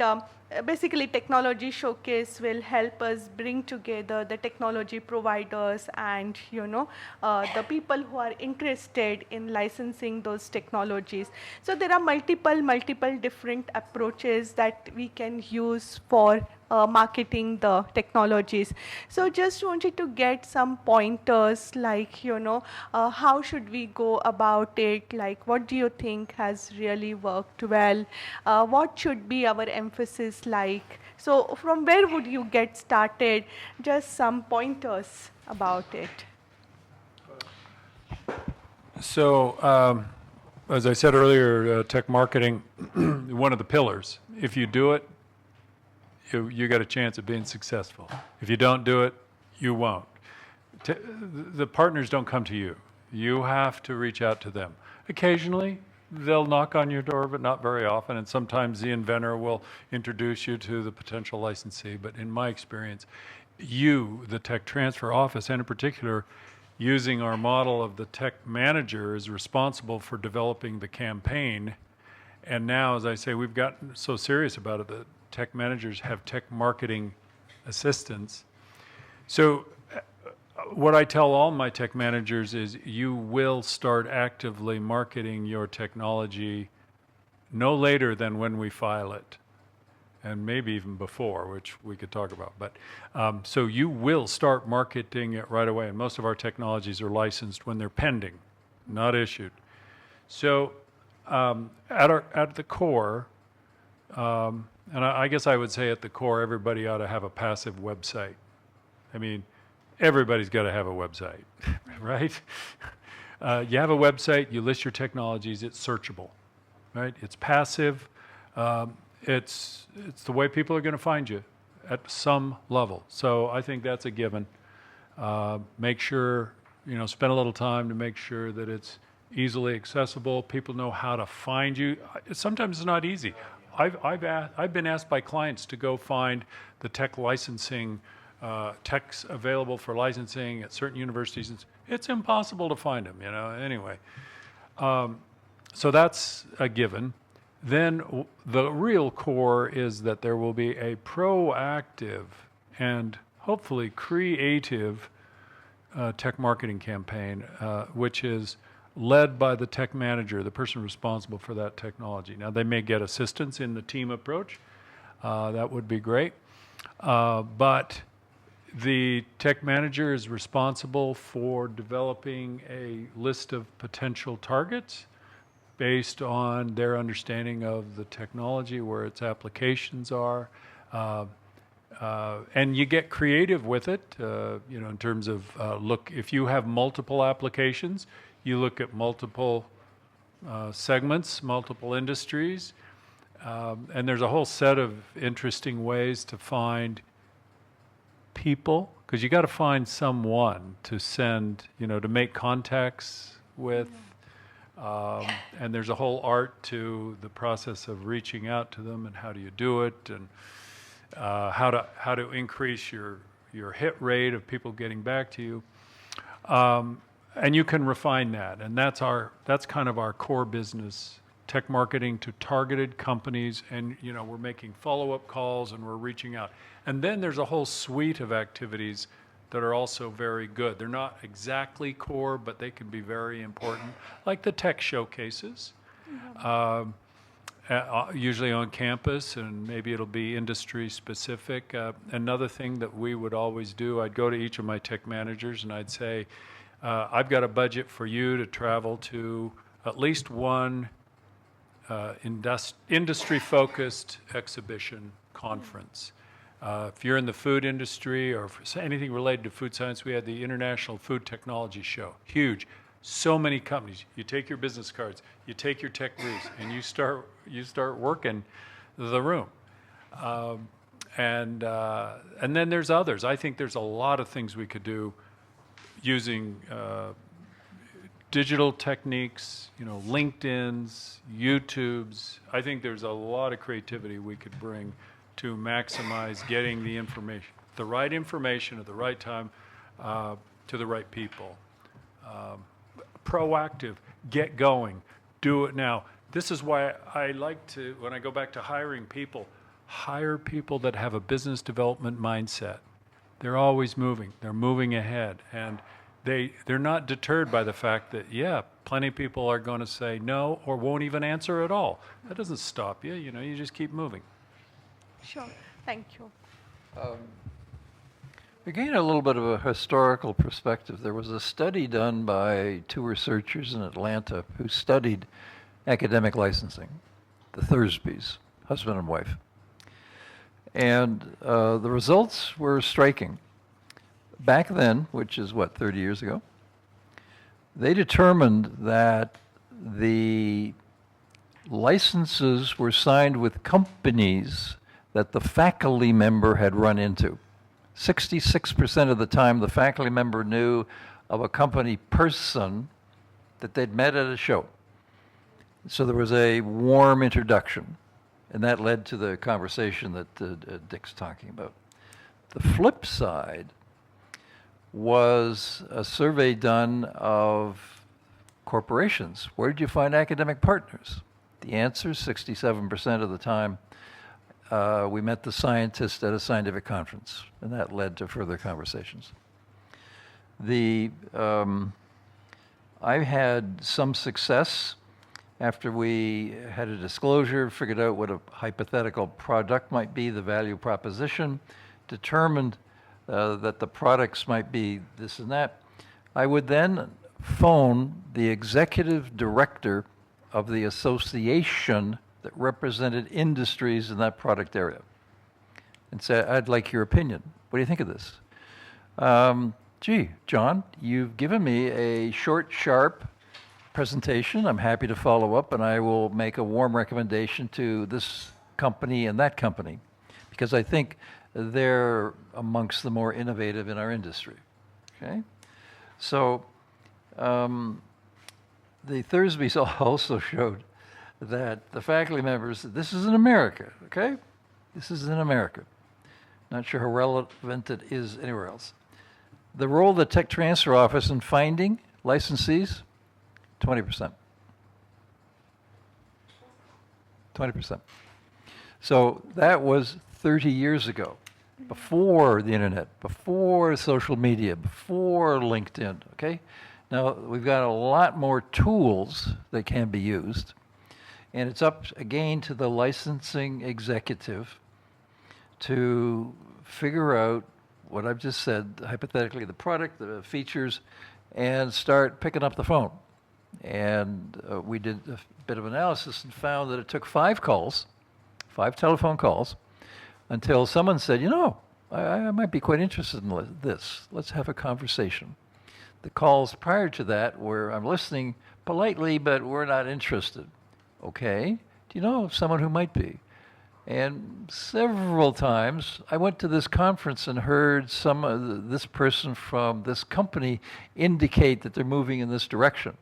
basically, technology showcase will help us bring together the technology providers and, you know, the people who are interested in licensing those technologies. So there are multiple different approaches that we can use for marketing the technologies. So just wanted to get some pointers, like, you know, how should we go about it? Like, what do you think has really worked well? What should be our emphasis like? So from where would you get started? Just some pointers about it. So, as I said earlier, tech marketing, one of the pillars. If you do it, you got a chance of being successful. If you don't do it, you won't. The partners don't come to you. You have to reach out to them. Occasionally, they'll knock on your door, but not very often. And sometimes the inventor will introduce you to the potential licensee. But in my experience, you, the tech transfer office, and in particular, using our model of the tech manager, is responsible for developing the campaign. And now, as I say, we've gotten so serious about it that tech managers have tech marketing assistants. So what I tell all my tech managers is you will start actively marketing your technology no later than when we file it, and maybe even before, which we could talk about. But so you will start marketing it right away, and most of our technologies are licensed when they're pending, not issued. So at the core, and I guess I would say at the core, everybody ought to have a passive website. I mean, everybody's got to have a website, right? You have a website, you list your technologies, it's searchable, right? It's passive. It's the way people are going to find you at some level. So I think that's a given. Make sure, spend a little time to make sure that it's easily accessible. People know how to find you. Sometimes it's not easy. I've been asked by clients to go find the tech licensing techs available for licensing at certain universities. It's impossible to find them, anyway. So that's a given. Then the real core is that there will be a proactive and hopefully creative tech marketing campaign, which is led by the tech manager, the person responsible for that technology. Now, they may get assistance in the team approach. That would be great. But the tech manager is responsible for developing a list of potential targets based on their understanding of the technology, where its applications are. And you get creative with it, in terms of, if you have multiple applications, you look at multiple segments, multiple industries, and there's a whole set of interesting ways to find people, because you got to find someone to send, to make contacts with. And there's a whole art to the process of reaching out to them, and how do you do it, and how to increase your hit rate of people getting back to you. And you can refine that, and that's kind of our core business, tech marketing to targeted companies, and we're making follow-up calls and we're reaching out. And then there's a whole suite of activities that are also very good. They're not exactly core, but they can be very important, like the tech showcases, usually on campus, and maybe it'll be industry specific. Another thing that we would always do, I'd go to each of my tech managers and I'd say, I've got a budget for you to travel to at least one industry-focused exhibition conference. If you're in the food industry or anything related to food science, we had the International Food Technology Show. Huge. So many companies. You take your business cards, you take your tech briefs, and you start working the room. And then there's others. I think there's a lot of things we could do using digital techniques, LinkedIn's, YouTube's. I think there's a lot of creativity we could bring to maximize getting the right information at the right time to the right people. Proactive, get going, do it now. This is why I like to, when I go back to hiring people, hire people that have a business development mindset. They're always moving. They're moving ahead. And they're not deterred by the fact that, plenty of people are going to say no or won't even answer at all. That doesn't stop you. You just keep moving. Sure. Thank you. We gain a little bit of a historical perspective. There was a study done by two researchers in Atlanta who studied academic licensing, the Thursbys, husband and wife. And the results were striking. Back then, which is 30 years ago, they determined that the licenses were signed with companies that the faculty member had run into. 66% of the time, the faculty member knew of a company person that they'd met at a show. So there was a warm introduction, and that led to the conversation that Dick's talking about. The flip side was a survey done of corporations. Where did you find academic partners? The answer, 67% of the time, we met the scientist at a scientific conference, and that led to further conversations. I've had some success after we had a disclosure, figured out what a hypothetical product might be, the value proposition, determined that the products might be this and that. I would then phone the executive director of the association that represented industries in that product area and say, I'd like your opinion. What do you think of this? Gee, John, you've given me a short, sharp presentation. I'm happy to follow up, and I will make a warm recommendation to this company and that company, because I think they're amongst the more innovative in our industry. Okay? So the Thursby's also showed that the faculty members, this is in America, okay? This is in America. Not sure how relevant it is anywhere else. The role of the Tech Transfer Office in finding licensees, 20%. 20%. So that was 30 years ago, before the internet, before social media, before LinkedIn, okay? Now, we've got a lot more tools that can be used, and it's up, again, to the licensing executive to figure out what I've just said, hypothetically, the product, the features, and start picking up the phone. And we did a bit of analysis and found that it took 5 telephone calls, until someone said, you know, I might be quite interested in this. Let's have a conversation. The calls prior to that were, I'm listening politely, but we're not interested. Okay, do you know of someone who might be? And several times I went to this conference and heard this person from this company indicate that they're moving in this direction.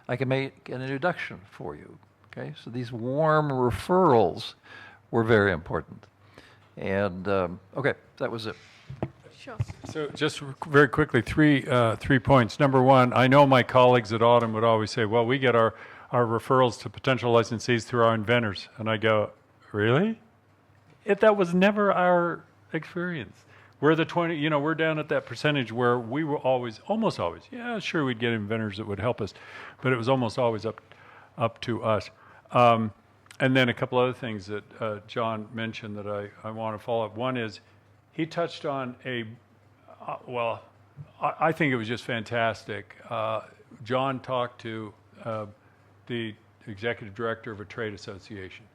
I can make an introduction for you. Okay, so these warm referrals were very important. And okay, that was it. Sure. So just very quickly, three points. Number one, I know my colleagues at Autumn would always say, well, we get our referrals to potential licensees through our inventors. And I go, really? That was never our experience. We're the 20, we're down at that percentage where we were almost always, yeah, sure, we'd get inventors that would help us, but it was almost always up to us. And then a couple other things that John mentioned that I want to follow up. One is he touched on I think it was just fantastic. John talked to the executive director of a trade association.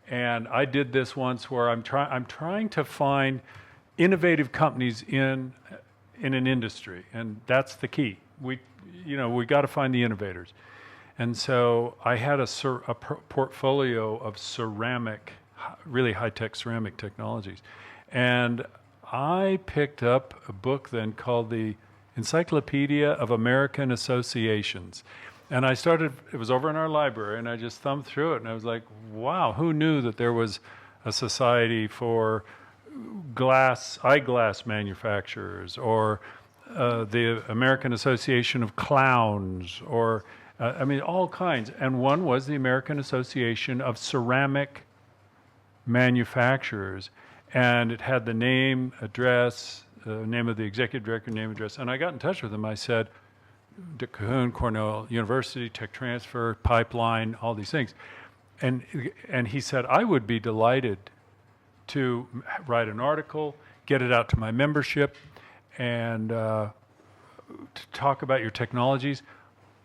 And I did this once where I'm trying to find innovative companies in an industry, and that's the key. We got to find the innovators. And so I had a portfolio of ceramic, really high-tech ceramic technologies. And I picked up a book then called the Encyclopedia of American Associations. And it was over in our library, and I just thumbed through it, and I was like, wow, who knew that there was a society for eyeglass manufacturers, or the American Association of Clowns, or all kinds. And one was the American Association of Ceramic Manufacturers. And it had the name, address, name of the executive director, name, address. And I got in touch with him. I said, Dick Cahoon, Cornell University, tech transfer, pipeline, all these things. And he said, I would be delighted to write an article, get it out to my membership, and to talk about your technologies.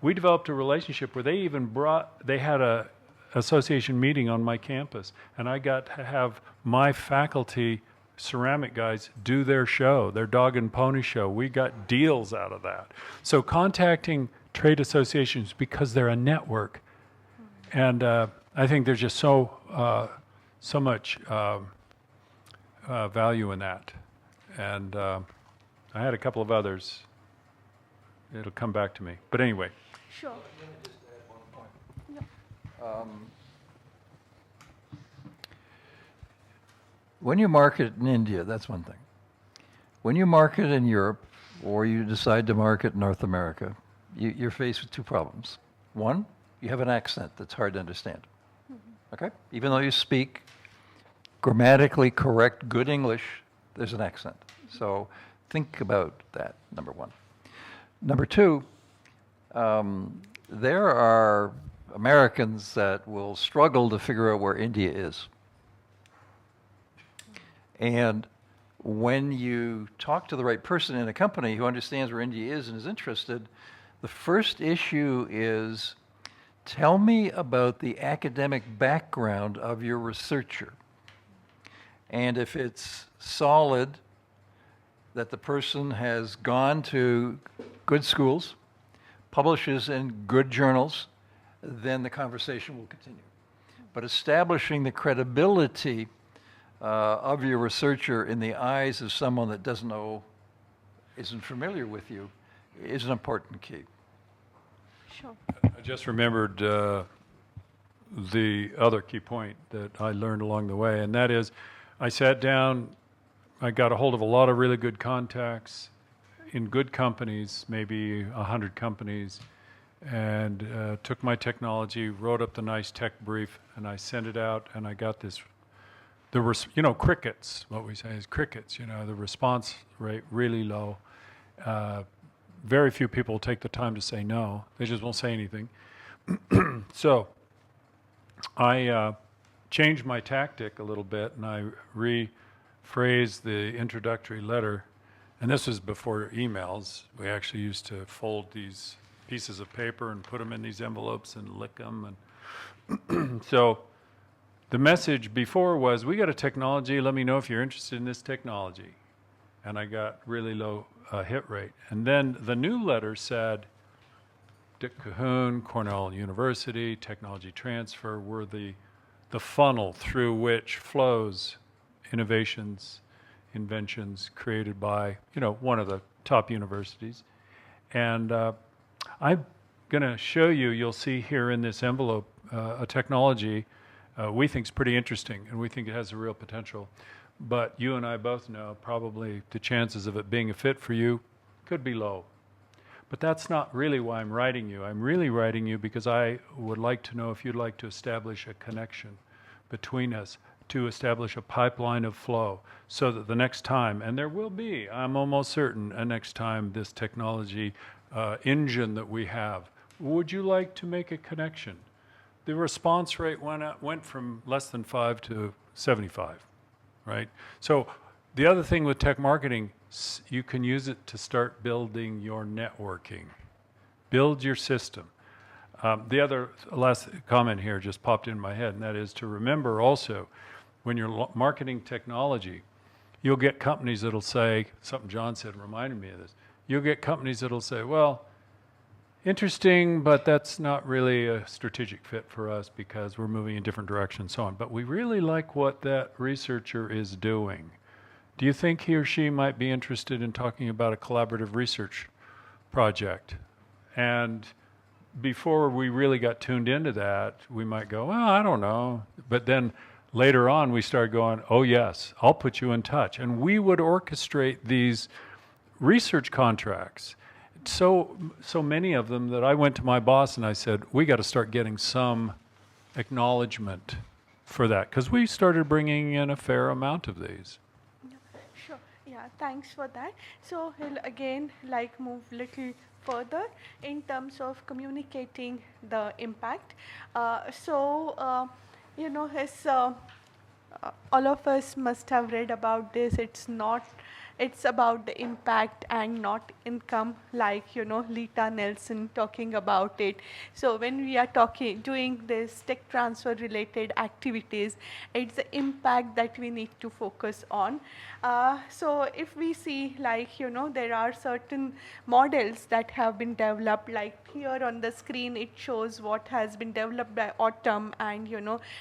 We developed a relationship where they had a association meeting on my campus, and I got to have my faculty ceramic guys do their show, their dog and pony show. We got deals out of that. So contacting trade associations, because they're a network, and I think there's just so much value in that. And I had a couple of others. It'll come back to me. But anyway. Sure. When you market in India, that's one thing. When you market in Europe or you decide to market in North America, you're faced with two problems. One, you have an accent that's hard to understand. Okay? Even though you speak grammatically correct, good English, there's an accent. So think about that, number one. Number two, there are Americans that will struggle to figure out where India is. And when you talk to the right person in a company who understands where India is and is interested, the first issue is, tell me about the academic background of your researcher. And if it's solid that the person has gone to good schools, publishes in good journals, then the conversation will continue. But establishing the credibility of your researcher in the eyes of someone that doesn't know, isn't familiar with you, is an important key. Sure. I just remembered the other key point that I learned along the way, and that is I sat down, I got a hold of a lot of really good contacts in good companies, maybe 100 companies, and took my technology, wrote up the nice tech brief, and I sent it out, and I got this. There were, crickets. What we say is crickets. The response rate really low. Very few people take the time to say no. They just won't say anything. So I changed my tactic a little bit, and I rephrased the introductory letter. And this was before emails. We actually used to fold these pieces of paper and put them in these envelopes and lick them. And so the message before was, we got a technology, let me know if you're interested in this technology. And I got really low hit rate. And then the new letter said, Dick Cahoon, Cornell University, technology transfer were the funnel through which flows innovations, inventions created by, one of the top universities. And I'm going to show you, you'll see here in this envelope, a technology we think is pretty interesting, and we think it has a real potential. But you and I both know probably the chances of it being a fit for you could be low. But that's not really why I'm writing you. I'm really writing you because I would like to know if you'd like to establish a connection between us, to establish a pipeline of flow, so that the next time, and there will be, I'm almost certain, a next time this technology engine that we have, would you like to make a connection? The response rate went from less than 5 to 75, right? So the other thing with tech marketing, you can use it to start building your networking. Build your system. The other last comment here just popped in my head, and that is to remember also, when you're marketing technology, you'll get companies that'll say, something John said reminded me of this, you'll get companies that'll say, well, interesting, but that's not really a strategic fit for us because we're moving in different directions and so on. But we really like what that researcher is doing. Do you think he or she might be interested in talking about a collaborative research project? And before we really got tuned into that, we might go, well, I don't know. But then later on, we started going, oh, yes, I'll put you in touch. And we would orchestrate these research contracts. So many of them that I went to my boss and I said, we got to start getting some acknowledgement for that, because we started bringing in a fair amount of these. Sure. Yeah, thanks for that. So he'll again move little further in terms of communicating the impact. His all of us must have read about this. It's about the impact and not income, Lita Nelson talking about it. So when we are doing this tech transfer related activities, it's the impact that we need to focus on. So if we see there are certain models that have been developed, like here on the screen it shows what has been developed by Autumn, and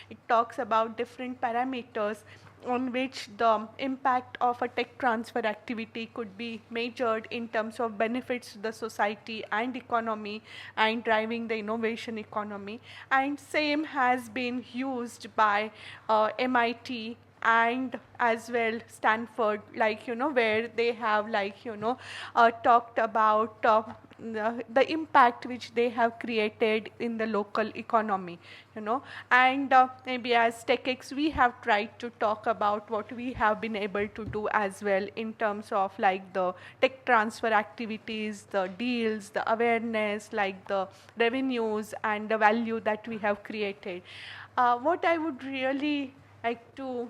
it talks about different parameters on which the impact of a tech transfer activity could be measured in terms of benefits to the society and economy and driving the innovation economy. And same has been used by MIT and as well Stanford, like where they have talked about the impact which they have created in the local economy, and maybe as TechX we have tried to talk about what we have been able to do as well in terms of like the tech transfer activities, the deals, the awareness, like the revenues and the value that we have created. What I would really like to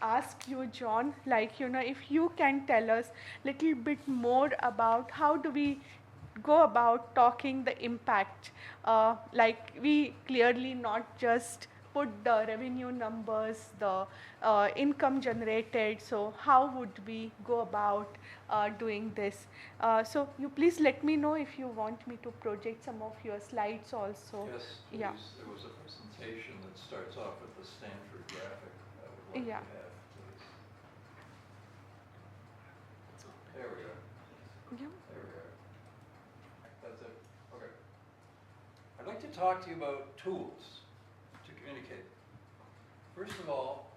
ask you, John, if you can tell us little bit more about how do we go about talking the impact, like we clearly not just put the revenue numbers, the income generated, so how would we go about doing this? So you please let me know if you want me to project some of your slides also. Yes, please. Yeah. There was a presentation that starts off with the Stanford graphic I would like Yeah. to have, please. There we go. Yeah. There we go. That's it. Okay. I'd like to talk to you about tools to communicate. First of all,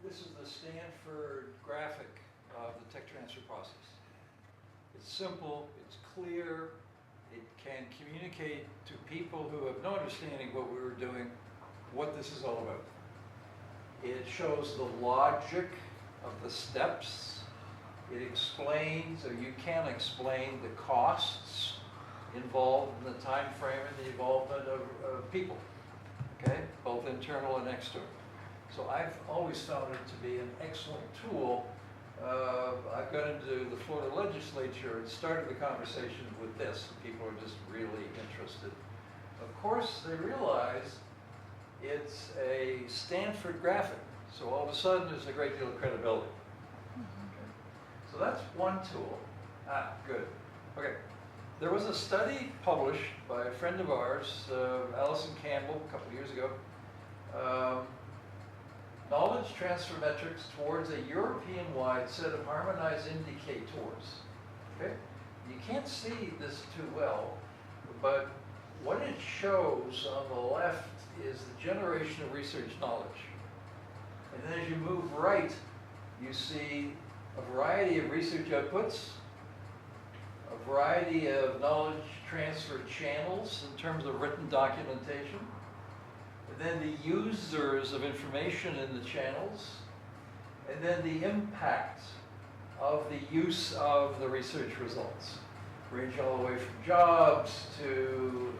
this is the Stanford graphic of the tech transfer process. It's simple, it's clear, it can communicate to people who have no understanding what we were doing, what this is all about. It shows the logic of the steps. It explains, or you can explain, the costs involved in the time frame and the involvement of people, okay, both internal and external. So I've always found it to be an excellent tool. I've got into the Florida legislature and started the conversation with this. People are just really interested. Of course, they realize it's a Stanford graphic, so all of a sudden there's a great deal of credibility. Okay. So that's one tool. Good. Okay. There was a study published by a friend of ours, Alison Campbell, a couple of years ago. Knowledge transfer metrics towards a European-wide set of harmonized indicators. Okay? You can't see this too well, but what it shows on the left is the generation of research knowledge. And then as you move right, you see a variety of research outputs, a variety of knowledge transfer channels in terms of written documentation, and then the users of information in the channels, and then the impact of the use of the research results, range all the way from jobs to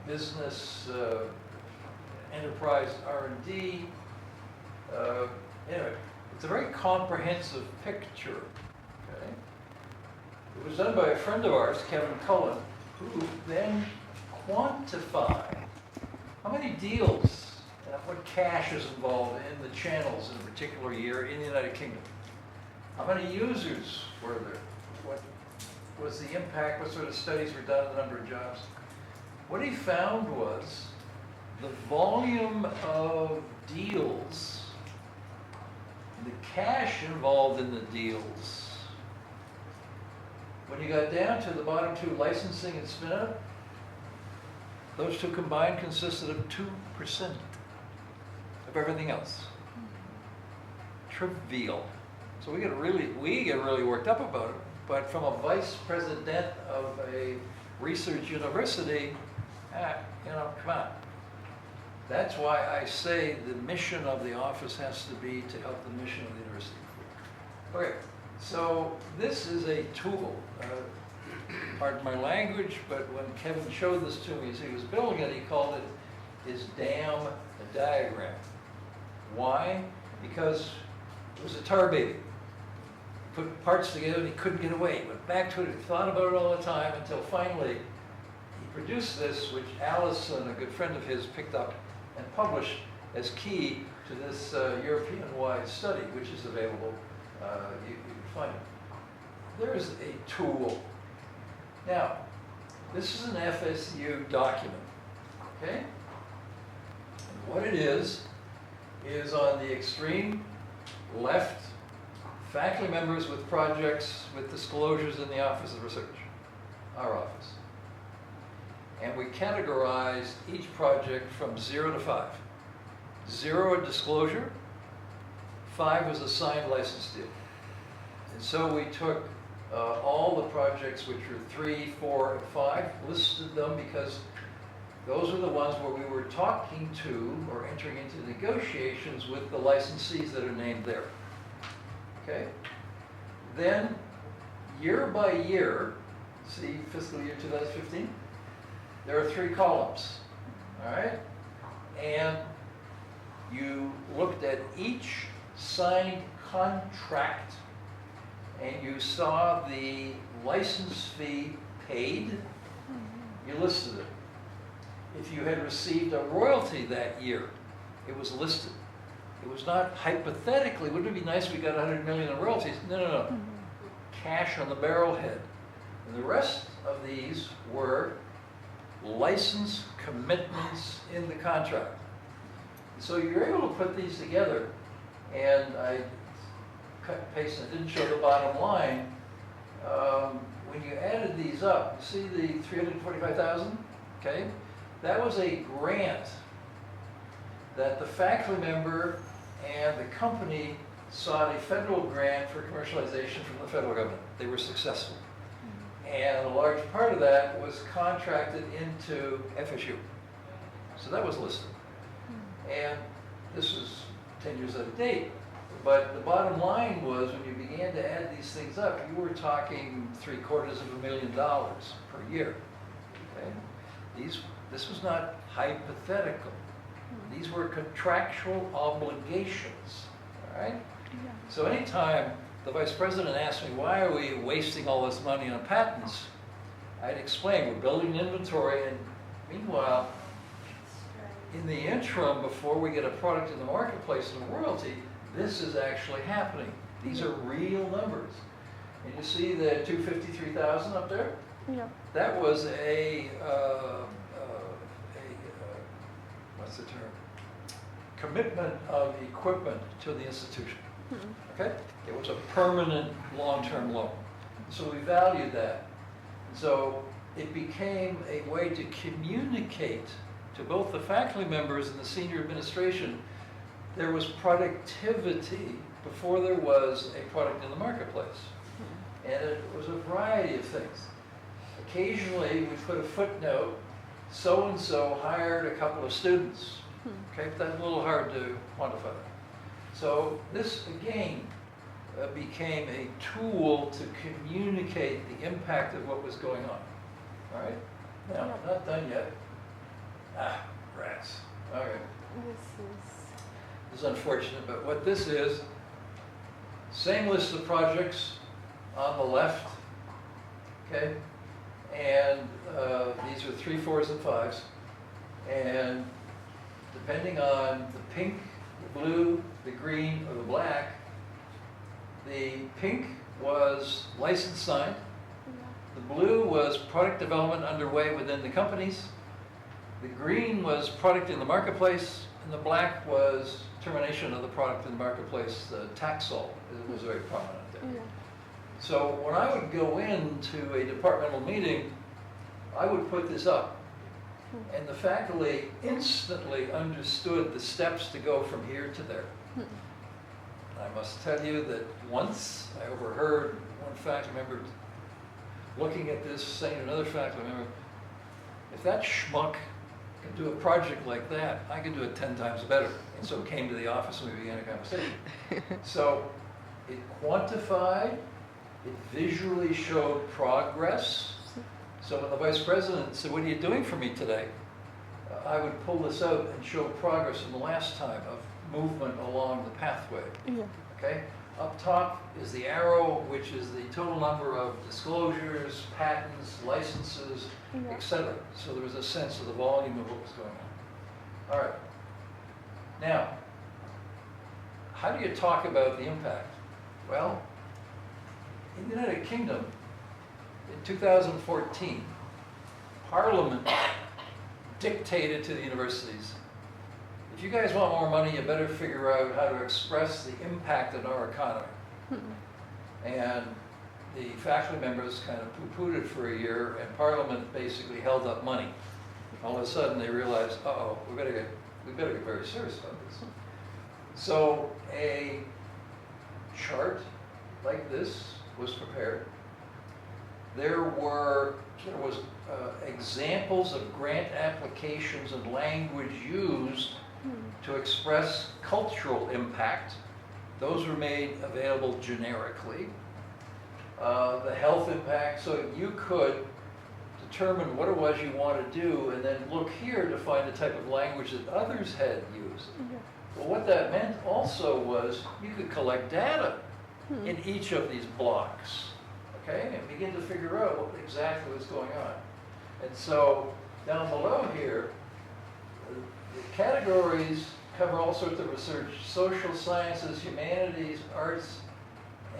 business, enterprise R&D. Anyway, it's a very comprehensive picture. Okay? It was done by a friend of ours, Kevin Cullen, who then quantified how many deals and what cash is involved in the channels in a particular year in the United Kingdom. How many users were there? What was the impact? What sort of studies were done on the number of jobs? What he found was the volume of deals, the cash involved in the deals. When you got down to the bottom two, licensing and spin-out, those two combined consisted of 2% of everything else. Trivial. So we get really worked up about it. But from a vice president of a research university, come on. That's why I say the mission of the office has to be to help the mission of the university. Okay, so this is a tool. Pardon my language, but when Kevin showed this to me as he was building it, he called it his damn diagram. Why? Because it was a tar baby. Put parts together and he couldn't get away. He went back to it, he thought about it all the time until finally he produced this, which Alison, a good friend of his, picked up and published as key to this European-wide study, which is available. You can find it. There is a tool. Now, this is an FSU document, okay? And what it is is on the extreme left, faculty members with projects with disclosures in the Office of Research, our office. And we categorized each project from 0 to 5. 0 a disclosure, 5 was a signed license deal. And so we took all the projects which were 3, 4, and 5, listed them because those are the ones where we were talking to or entering into negotiations with the licensees that are named there. Okay? Then, year by year, see fiscal year 2015, there are 3 columns, all right? And you looked at each signed contract and you saw the license fee paid, you listed it. If you had received a royalty that year, it was listed. It was not hypothetically, wouldn't it be nice if we got 100 million in royalties? No, no, no. Cash on the barrelhead. And the rest of these were license commitments in the contract. So you're able to put these together, and I cut and paste and didn't show the bottom line. When you added these up, you see the 345,000, okay? That was a grant that the faculty member and the company sought a federal grant for commercialization from the federal government. They were successful. And a large part of that was contracted into FSU. So that was listed. And this was 10 years out of date. But the bottom line was when you began to add these things up, you were talking $750,000 per year. Okay? This was not hypothetical. These were contractual obligations. All right? Yeah. So anytime the vice president asked me, why are we wasting all this money on patents? I'd explain, we're building an inventory, and meanwhile, in the interim, before we get a product in the marketplace and a royalty, this is actually happening. These are real numbers. And you see the 253,000 up there? Yeah. That was what's the term? Commitment of equipment to the institution. Okay? It was a permanent long-term loan. So we valued that. So it became a way to communicate to both the faculty members and the senior administration. There was productivity before there was a product in the marketplace. And it was a variety of things. Occasionally, we put a footnote, so-and-so hired a couple of students. Okay, but that's a little hard to quantify that. So this, again, became a tool to communicate the impact of what was going on. All right? Now, not done yet. Ah, rats. All right. This is unfortunate, but what this is, same list of projects on the left, okay? And these are 3, 4s, and 5s. And depending on the pink, the blue, the green, or the black, the pink was license signed. The blue was product development underway within the companies. The green was product in the marketplace, and the black was termination of the product in the marketplace, the Taxol. It was very prominent there. Yeah. So when I would go into a departmental meeting, I would put this up. And the faculty instantly understood the steps to go from here to there. I must tell you that once I overheard one faculty member looking at this, saying to another faculty member, if that schmuck can do a project like that, I can do it 10 times better. And so it came to the office and we began a conversation. So it quantified, it visually showed progress. So when the vice president said, what are you doing for me today? I would pull this out and show progress in the last time of movement along the pathway. Yeah. Okay? Up top is the arrow, which is the total number of disclosures, patents, licenses, Yeah. etc. So there was a sense of the volume of what was going on. All right. Now, how do you talk about the impact? Well, in the United Kingdom, in 2014, Parliament dictated to the universities, if you guys want more money, you better figure out how to express the impact on our economy. And the faculty members kind of poo-pooed it for a year, and Parliament basically held up money. All of a sudden, they realized, uh-oh, we better get very serious about this. So a chart like this was prepared. There was examples of grant applications and language used to express cultural impact. Those were made available generically. The health impact, so you could determine what it was you want to do and then look here to find the type of language that others had used. Well, what that meant also was you could collect data in each of these blocks, okay, and begin to figure out what exactly was going on. And so down below here, the categories cover all sorts of research: social sciences, humanities, arts,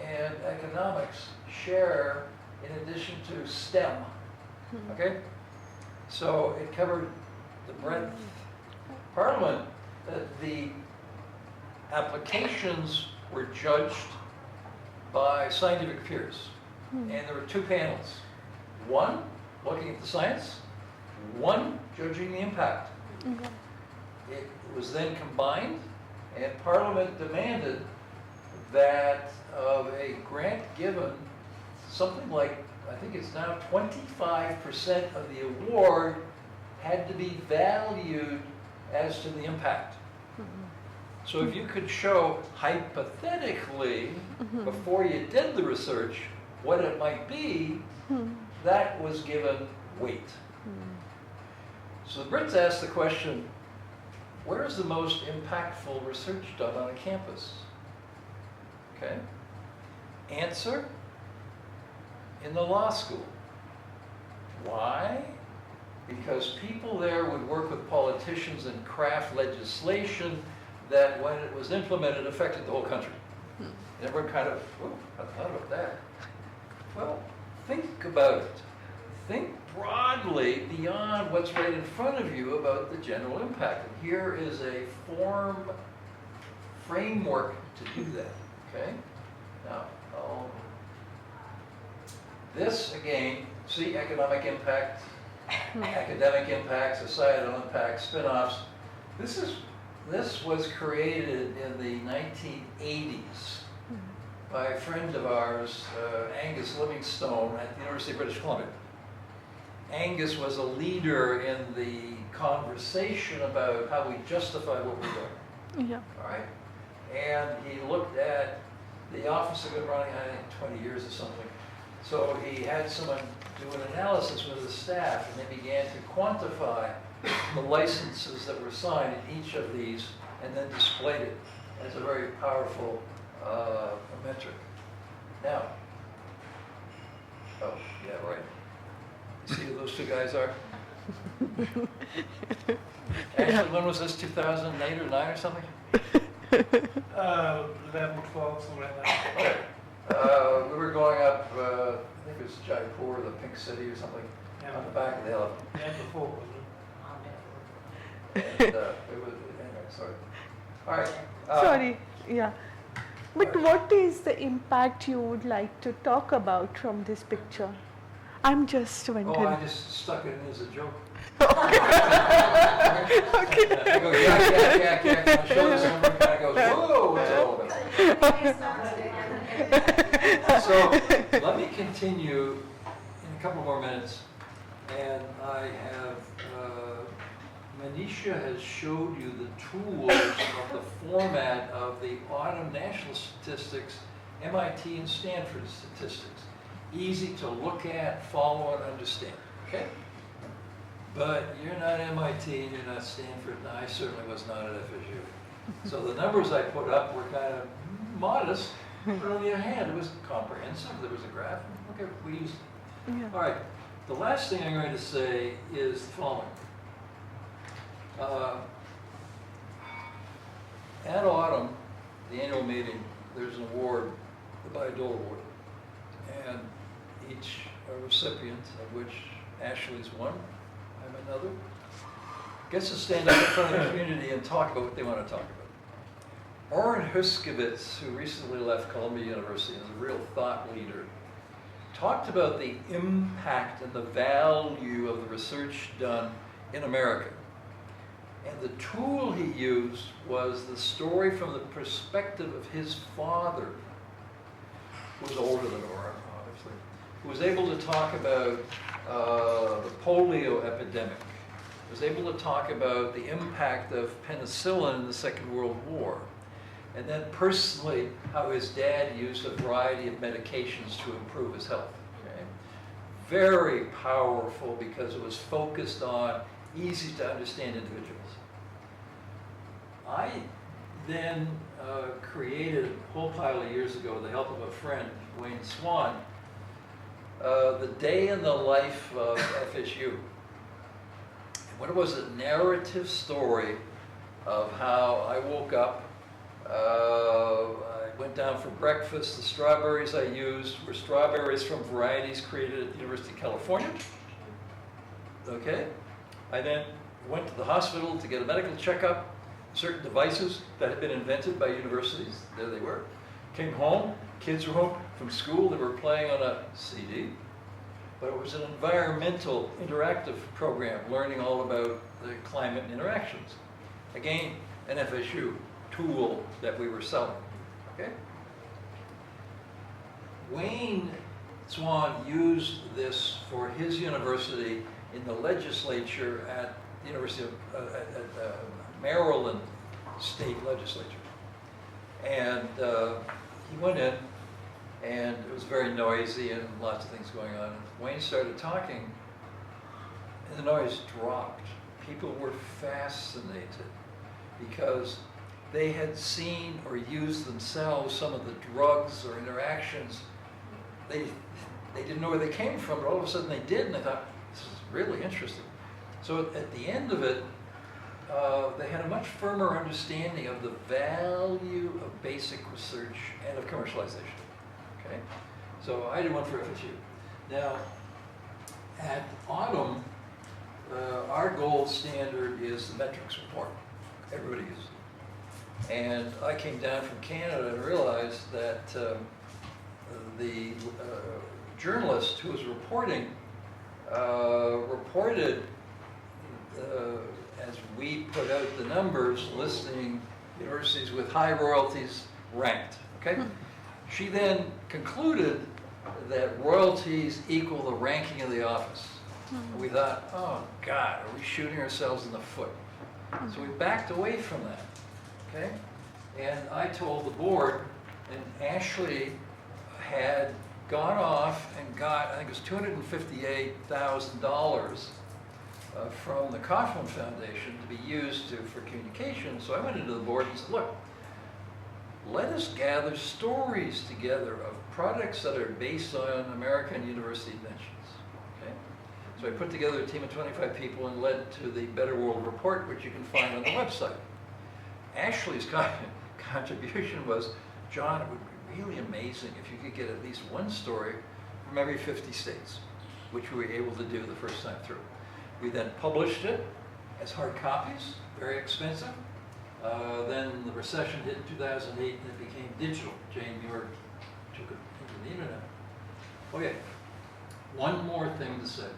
and economics share in addition to STEM, okay? So it covered the breadth. Parliament, the applications were judged by scientific peers. And there were two panels. One, looking at the science. One, judging the impact. It was then combined, and Parliament demanded that of a grant given, something like, I think it's now 25% of the award had to be valued as to the impact. So if you could show hypothetically, before you did the research, what it might be, that was given weight. So the Brits asked the question, where is the most impactful research done on a campus? Okay. Answer, in the law school. Why? Because people there would work with politicians and craft legislation that, when it was implemented, affected the whole country. And everyone kind of, oh, I thought about that. Well, think about it. Think broadly beyond what's right in front of you about the general impact. And here is a framework to do that, okay? Now, this again, see, economic impact, academic impact, societal impact, spin-offs. This was created in the 1980s by a friend of ours, Angus Livingstone, at the University of British Columbia. Angus was a leader in the conversation about how we justify what we're doing. All right? And he looked at the office had been running, I think, 20 years or something. So he had someone do an analysis with his staff, and they began to quantify the licenses that were signed in each of these, and then displayed it as a very powerful metric. Now, oh, yeah, right. You see who those two guys are? Actually, when was this, 2008 or 9 or something? 11, 12, something like that. Okay. We were going up, I think it was Jaipur, the Pink City or something, on the back of the elephant. Yeah, before, wasn't And it was, anyway, sorry. All right. Sorry, yeah. But what is the impact you would like to talk about from this picture? I'm just wondering. Oh, I just stuck it in as a joke. Okay. I go, yak, and I show this number, and it goes, whoa, what's it all about? So let me continue in a couple more minutes, and I have, Manisha has showed you the tools of the format of the autumn national statistics, MIT and Stanford statistics. Easy to look at, follow, and understand, okay? But you're not MIT, and you're not Stanford, and I certainly was not at FSU. So the numbers I put up were kind of modest, but on the other hand, it was comprehensive. There was a graph. Okay, we used it. Yeah. All right, the last thing I'm going to say is the following. At autumn, the annual meeting, there's an award, the Bayh-Dole Award, and each recipient, of which Ashley's one, I'm another, gets to stand up in front of the community and talk about what they want to talk about. Orrin Huskevitz, who recently left Columbia University and is a real thought leader, talked about the impact and the value of the research done in America. And the tool he used was the story from the perspective of his father, who was older than Orrin, obviously, who was able to talk about the polio epidemic, was able to talk about the impact of penicillin in the Second World War, and then personally how his dad used a variety of medications to improve his health. Okay? Very powerful because it was focused on easy to understand individuals. I then created a whole pile of years ago with the help of a friend, Wayne Swan, the day in the life of FSU. And what it was a narrative story of how I woke up, I went down for breakfast, the strawberries I used were strawberries from varieties created at the University of California. Okay? I then went to the hospital to get a medical checkup, certain devices that had been invented by universities, there they were. Came home, kids were home from school, they were playing on a CD, but it was an environmental interactive program, learning all about the climate and interactions. Again, an FSU tool that we were selling, okay? Wayne Swan used this for his university in the legislature at the University of Maryland State Legislature. And he went in, and it was very noisy and lots of things going on. And Wayne started talking, and the noise dropped. People were fascinated because they had seen or used themselves some of the drugs or interactions. They didn't know where they came from, but all of a sudden they did, and they thought, this is really interesting. So at the end of it, they had a much firmer understanding of the value of basic research and of commercialization. Okay, so I did one for FSU. Now, at Autumn, our gold standard is the metrics report. Everybody uses it. And I came down from Canada and realized that the journalist who was reporting reported as we put out the numbers listing universities with high royalties ranked, okay? She then concluded that royalties equal the ranking of the office. And we thought, oh God, are we shooting ourselves in the foot? So we backed away from that, okay? And I told the board, and Ashley had gone off and got, I think it was $258,000 from the Kaufman Foundation to be used for communication. So I went into the board and said, look, let us gather stories together of products that are based on American university inventions. Okay? So I put together a team of 25 people and led to the Better World Report, which you can find on the website. Ashley's contribution was, John, it would be really amazing if you could get at least one story from every 50 states, which we were able to do the first time through. We then published it as hard copies, very expensive. Then the recession hit in 2008 and it became digital. Jane Muir took it into the internet. Okay, one more thing to say.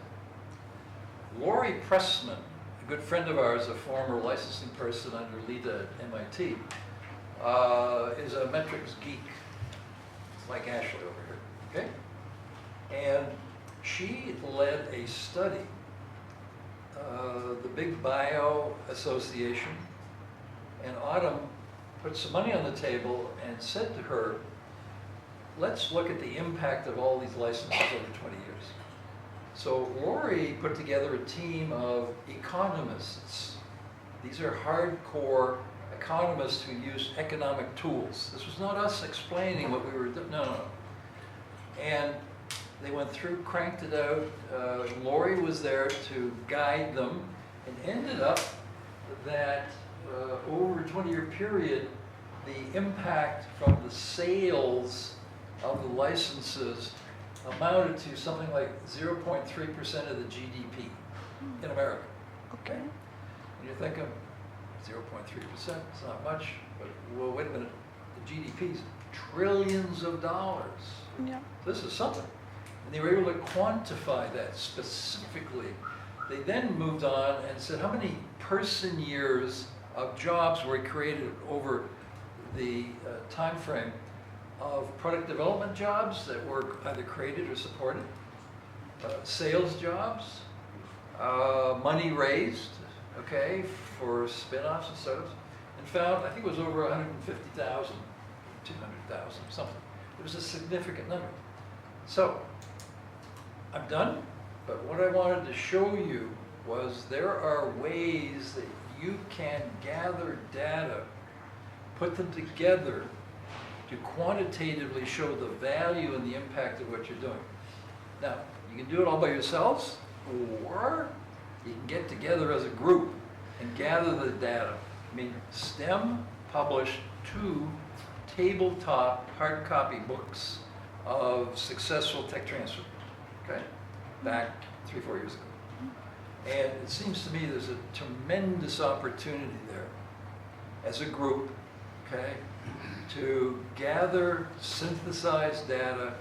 Laurie Pressman, a good friend of ours, a former licensing person under Lita at MIT, is a metrics geek, like Ashley over here, okay? And she led a study, the Big Bio Association, and Autumn put some money on the table and said to her, let's look at the impact of all these licenses over 20 years. So Laurie put together a team of economists. These are hardcore economists who use economic tools. This was not us explaining what we were doing, no. And they went through, cranked it out. Laurie was there to guide them, and ended up that over a 20-year period, the impact from the sales of the licenses amounted to something like 0.3% of the GDP in America. Okay. And you're thinking, 0.3%, it's not much, but well, wait a minute, the GDP's trillions of dollars. Yeah. This is something. And they were able to quantify that specifically. They then moved on and said, how many person years of jobs were created over the time frame of product development jobs that were either created or supported, sales jobs, money raised, okay, for spin-offs and startups, and found, I think it was over 150,000, 200,000, something. It was a significant number. So, I'm done, but what I wanted to show you was there are ways that you can gather data, put them together to quantitatively show the value and the impact of what you're doing. Now, you can do it all by yourselves, or you can get together as a group and gather the data. I mean, STEM published 2 tabletop hard copy books of successful tech transfer, okay, back 3-4 years ago. And it seems to me there's a tremendous opportunity there as a group, okay, to gather, synthesize data,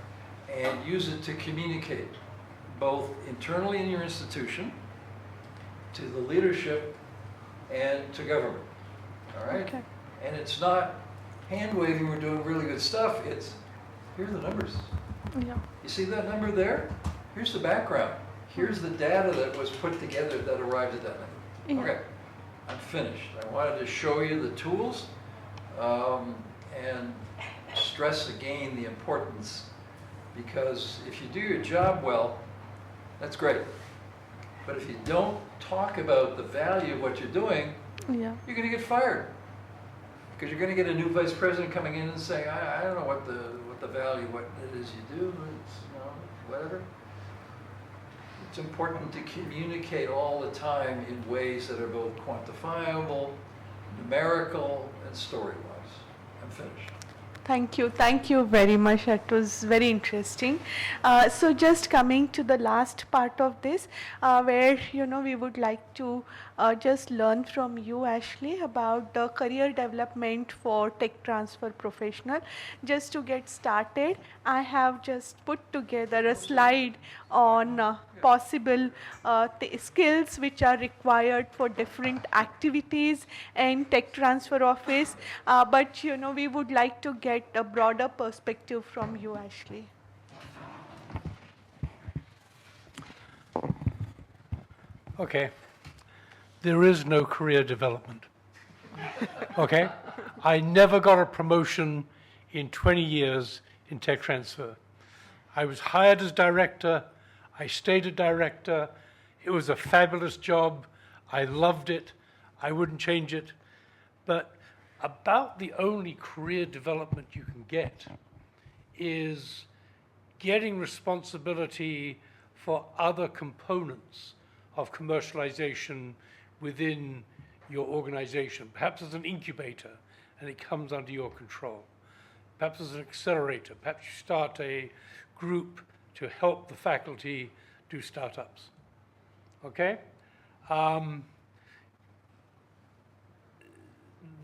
and use it to communicate both internally in your institution, to the leadership, and to government, all right? Okay. And it's not hand-waving, we're doing really good stuff, it's, here are the numbers. Yeah. You see that number there? Here's the background. Here's the data that was put together that arrived at that number. Yeah. Okay, I'm finished. I wanted to show you the tools and stress again the importance, because if you do your job well, that's great. But if you don't talk about the value of what you're doing, Yeah. you're going to get fired. Because you're going to get a new vice president coming in and saying, I don't know what the value, what it is you do, it's, you know, whatever. It's important to communicate all the time in ways that are both quantifiable, numerical, and story-wise. I'm finished. Thank you very much. That was very interesting. So just coming to the last part of this, where we would like to just learn from you, Ashley, about the career development for tech transfer professional. Just to get started, I have just put together a slide on possible skills which are required for different activities in tech transfer office. But we would like to get a broader perspective from you, Ashley. Okay. There is no career development. Okay? I never got a promotion in 20 years in tech transfer. I was hired as director. I stayed a director. It was a fabulous job. I loved it. I wouldn't change it. But about the only career development you can get is getting responsibility for other components of commercialization within your organization. Perhaps as an incubator and it comes under your control. Perhaps as an accelerator. Perhaps you start a group to help the faculty do startups. Okay?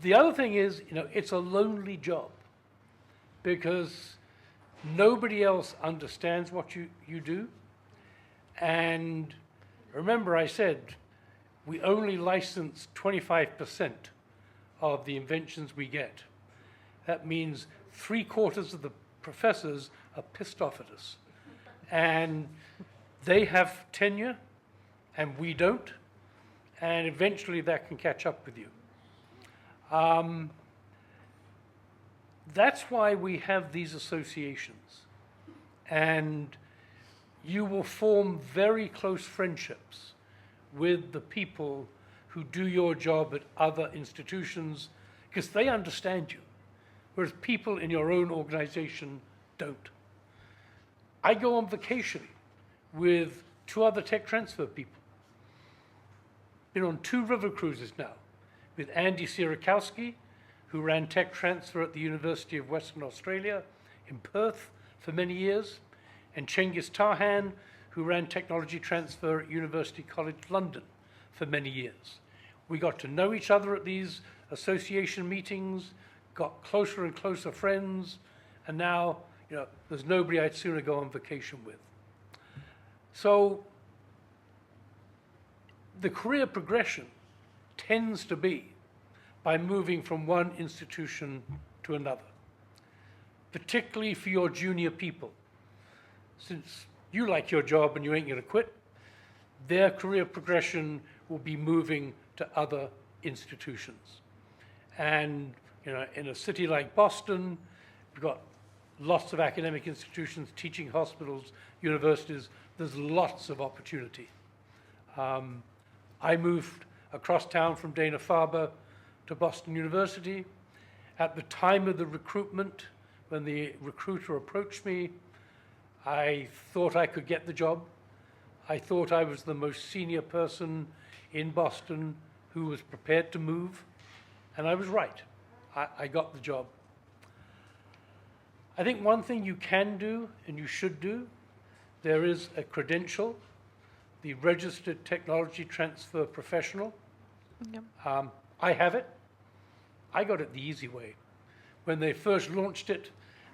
The other thing is, it's a lonely job because nobody else understands what you do. And remember I said, we only license 25% of the inventions we get. That means 3/4 of the professors are pissed off at us. And they have tenure and we don't. And eventually that can catch up with you. That's why we have these associations. And you will form very close friendships with the people who do your job at other institutions because they understand you, whereas people in your own organization don't. I go on vacation with 2 other tech transfer people. Been on 2 river cruises now with Andy Sierakowski, who ran tech transfer at the University of Western Australia in Perth for many years, and Cengiz Tarhan, who ran technology transfer at University College London for many years. We got to know each other at these association meetings, got closer and closer friends, and now, there's nobody I'd sooner go on vacation with. So the career progression tends to be by moving from one institution to another, particularly for your junior people. Since you like your job and you ain't going to quit, their career progression will be moving to other institutions. And in a city like Boston, we've got lots of academic institutions, teaching hospitals, universities. There's lots of opportunity. I moved across town from Dana-Farber to Boston University. At the time of the recruitment, when the recruiter approached me, I thought I could get the job. I thought I was the most senior person in Boston who was prepared to move, and I was right. I got the job. I think one thing you can do, and you should do, there is a credential, the Registered Technology Transfer Professional. Yep. I have it. I got it the easy way. When they first launched it,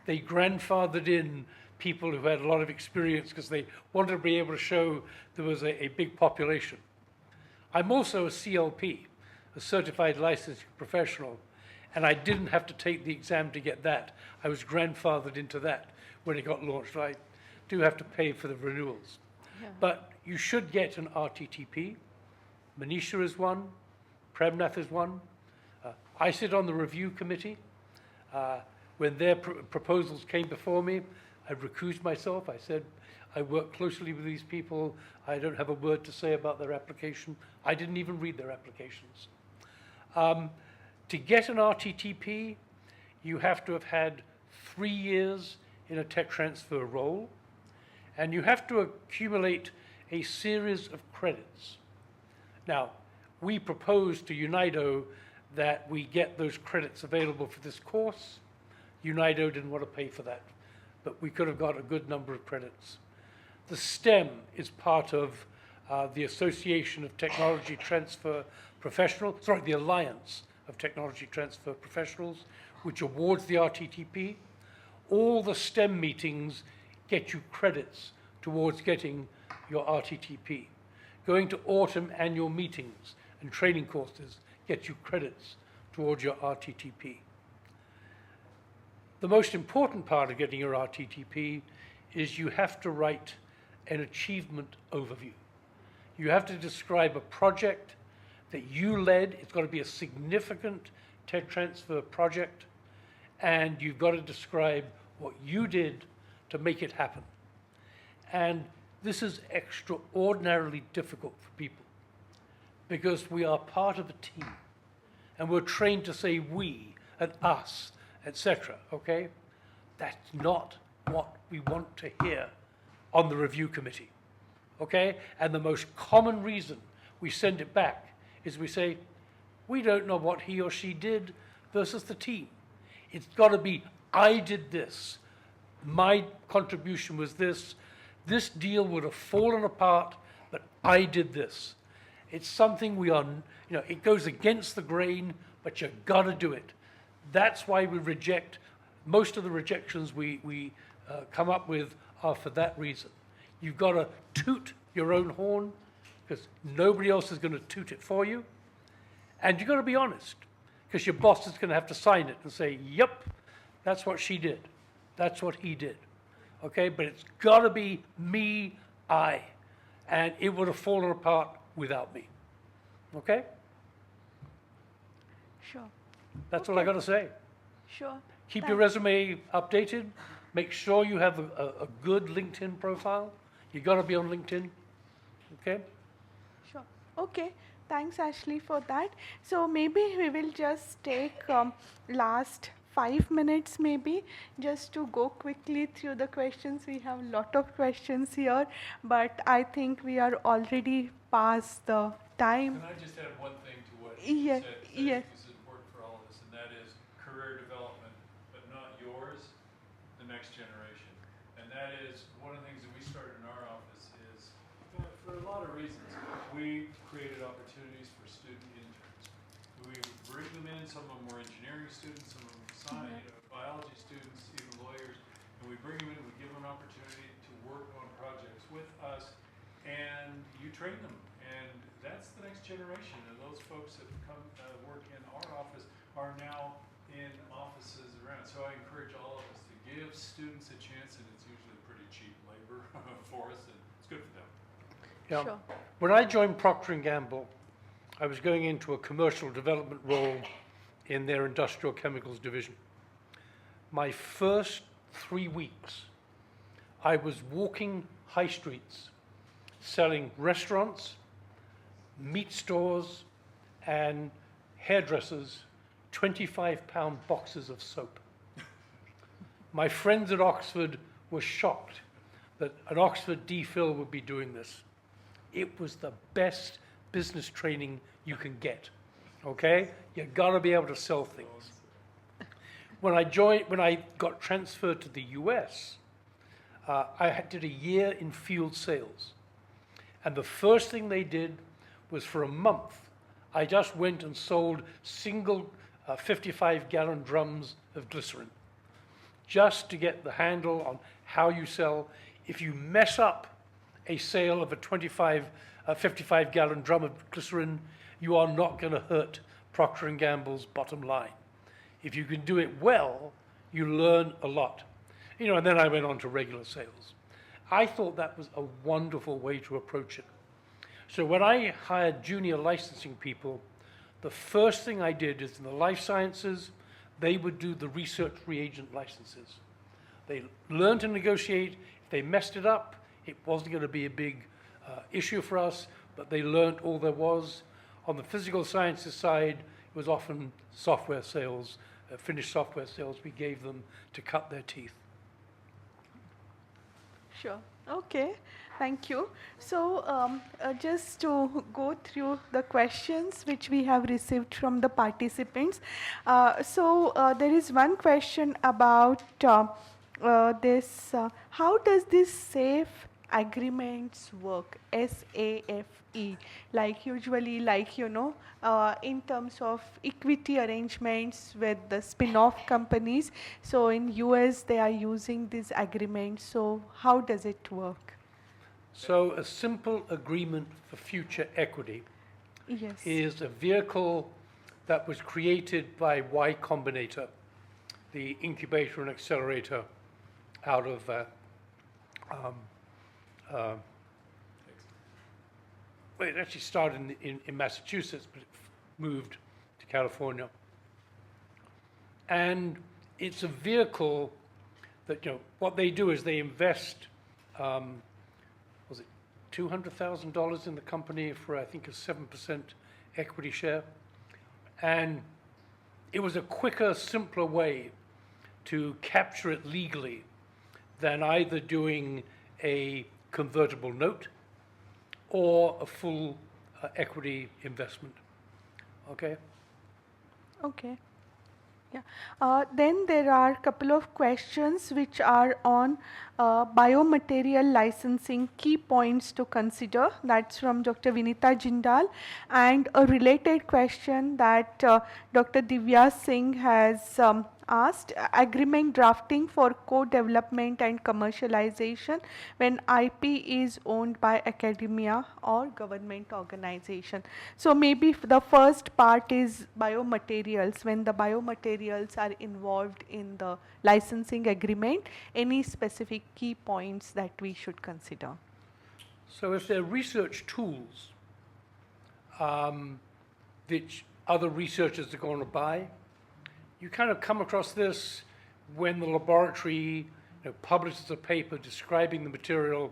they grandfathered in people who had a lot of experience because they wanted to be able to show there was a big population. I'm also a CLP, a Certified Licensed Professional, and I didn't have to take the exam to get that. I was grandfathered into that when it got launched. I do have to pay for the renewals. Yeah. But you should get an RTTP. Manisha is one. Premnath is one. I sit on the review committee. When their proposals came before me, I recused myself. I said, I work closely with these people. I don't have a word to say about their application. I didn't even read their applications. To get an RTTP, you have to have had 3 years in a tech transfer role, and you have to accumulate a series of credits. Now, we proposed to UNIDO that we get those credits available for this course. UNIDO didn't want to pay for that, but we could have got a good number of credits. The STEM is part of the Association of Technology Transfer Professionals, the Alliance of Technology Transfer Professionals, which awards the RTTP. All the STEM meetings get you credits towards getting your RTTP. Going to autumn annual meetings and training courses get you credits towards your RTTP. The most important part of getting your RTTP is you have to write an achievement overview. You have to describe a project that you led. It's got to be a significant tech transfer project, and you've got to describe what you did to make it happen. And this is extraordinarily difficult for people because we are part of a team, and we're trained to say we and us, etc., okay? That's not what we want to hear on the review committee, okay? And the most common reason we send it back is we say, we don't know what he or she did versus the team. It's got to be, I did this. My contribution was this. This deal would have fallen apart, but I did this. It's something we are, it goes against the grain, but you got to do it. That's why we reject, most of the rejections we come up with are for that reason. You've got to toot your own horn because nobody else is going to toot it for you. And you've got to be honest because your boss is going to have to sign it and say, yep, that's what she did. That's what he did. Okay, but it's got to be me, I. And it would have fallen apart without me. Okay? Sure. That's all I got to say. Sure. Keep your resume updated. Make sure you have a good LinkedIn profile. You got to be on LinkedIn. Okay? Sure. Okay. Thanks, Ashley, for that. So maybe we will just take last 5 minutes maybe just to go quickly through the questions. We have a lot of questions here, but I think we are already past the time. Can I just add one thing to what Yes, you said? yes. This is important for all of us, and that is career development, but not yours, the next generation. And that is one of the things that we started in our office is For a lot of reasons. We created opportunities for student interns. We bring them in, some of them were engineering students, some of them science, biology students, even lawyers, and we bring them in, we give them an opportunity to work on projects with us, and you train them. And that's the next generation, and those folks that come work in our office are now in offices around. So I encourage all of us to give students a chance, and it's usually pretty cheap labor for us, and it's good for them. Yeah. Sure. When I joined Procter & Gamble, I was going into a commercial development role in their industrial chemicals division. My first 3 weeks, I was walking high streets, selling restaurants, meat stores, and hairdressers 25-pound boxes of soap. My friends at Oxford were shocked that an Oxford DPhil would be doing this. It was the best business training you can get, okay? You gotta be able to sell things. When I got transferred to the US, I did a year in field sales. And the first thing they did was for a month, I just went and sold single 55-gallon drums of glycerin, just to get the handle on how you sell. If you mess up a sale of a 55-gallon drum of glycerin, you are not going to hurt Procter & Gamble's bottom line. If you can do it well, you learn a lot. And then I went on to regular sales. I thought that was a wonderful way to approach it. So when I hired junior licensing people, the first thing I did is in the life sciences, they would do the research reagent licenses. They learned to negotiate. If they messed it up, it wasn't going to be a big issue for us, but they learned all there was. On the physical sciences side, it was often software sales, finished software sales we gave them to cut their teeth. Sure. Okay. Thank you. So just to go through the questions which we have received from the participants. There is one question about this. How does this SAFE agreements work? SAFE, like usually, in terms of equity arrangements with the spin-off companies. So in US they are using these agreements. So how does it work? So a simple agreement for future equity is a vehicle that was created by Y Combinator, the incubator and accelerator out of well, it actually started in Massachusetts, but it moved to California. And it's a vehicle that, what they do is they invest, was it $200,000 in the company for, I think, a 7% equity share. And it was a quicker, simpler way to capture it legally than either doing a convertible note or a full equity investment. Okay? Okay. Yeah. Then there are a couple of questions which are on biomaterial licensing key points to consider. That's from Dr. Vinita Jindal. And a related question that Dr. Divya Singh has asked, agreement drafting for co-development and commercialization when IP is owned by academia or government organization. So maybe the first part is biomaterials. When the biomaterials are involved in the licensing agreement, any specific key points that we should consider? So if they're research tools which other researchers are going to buy, you kind of come across this when the laboratory publishes a paper describing the material,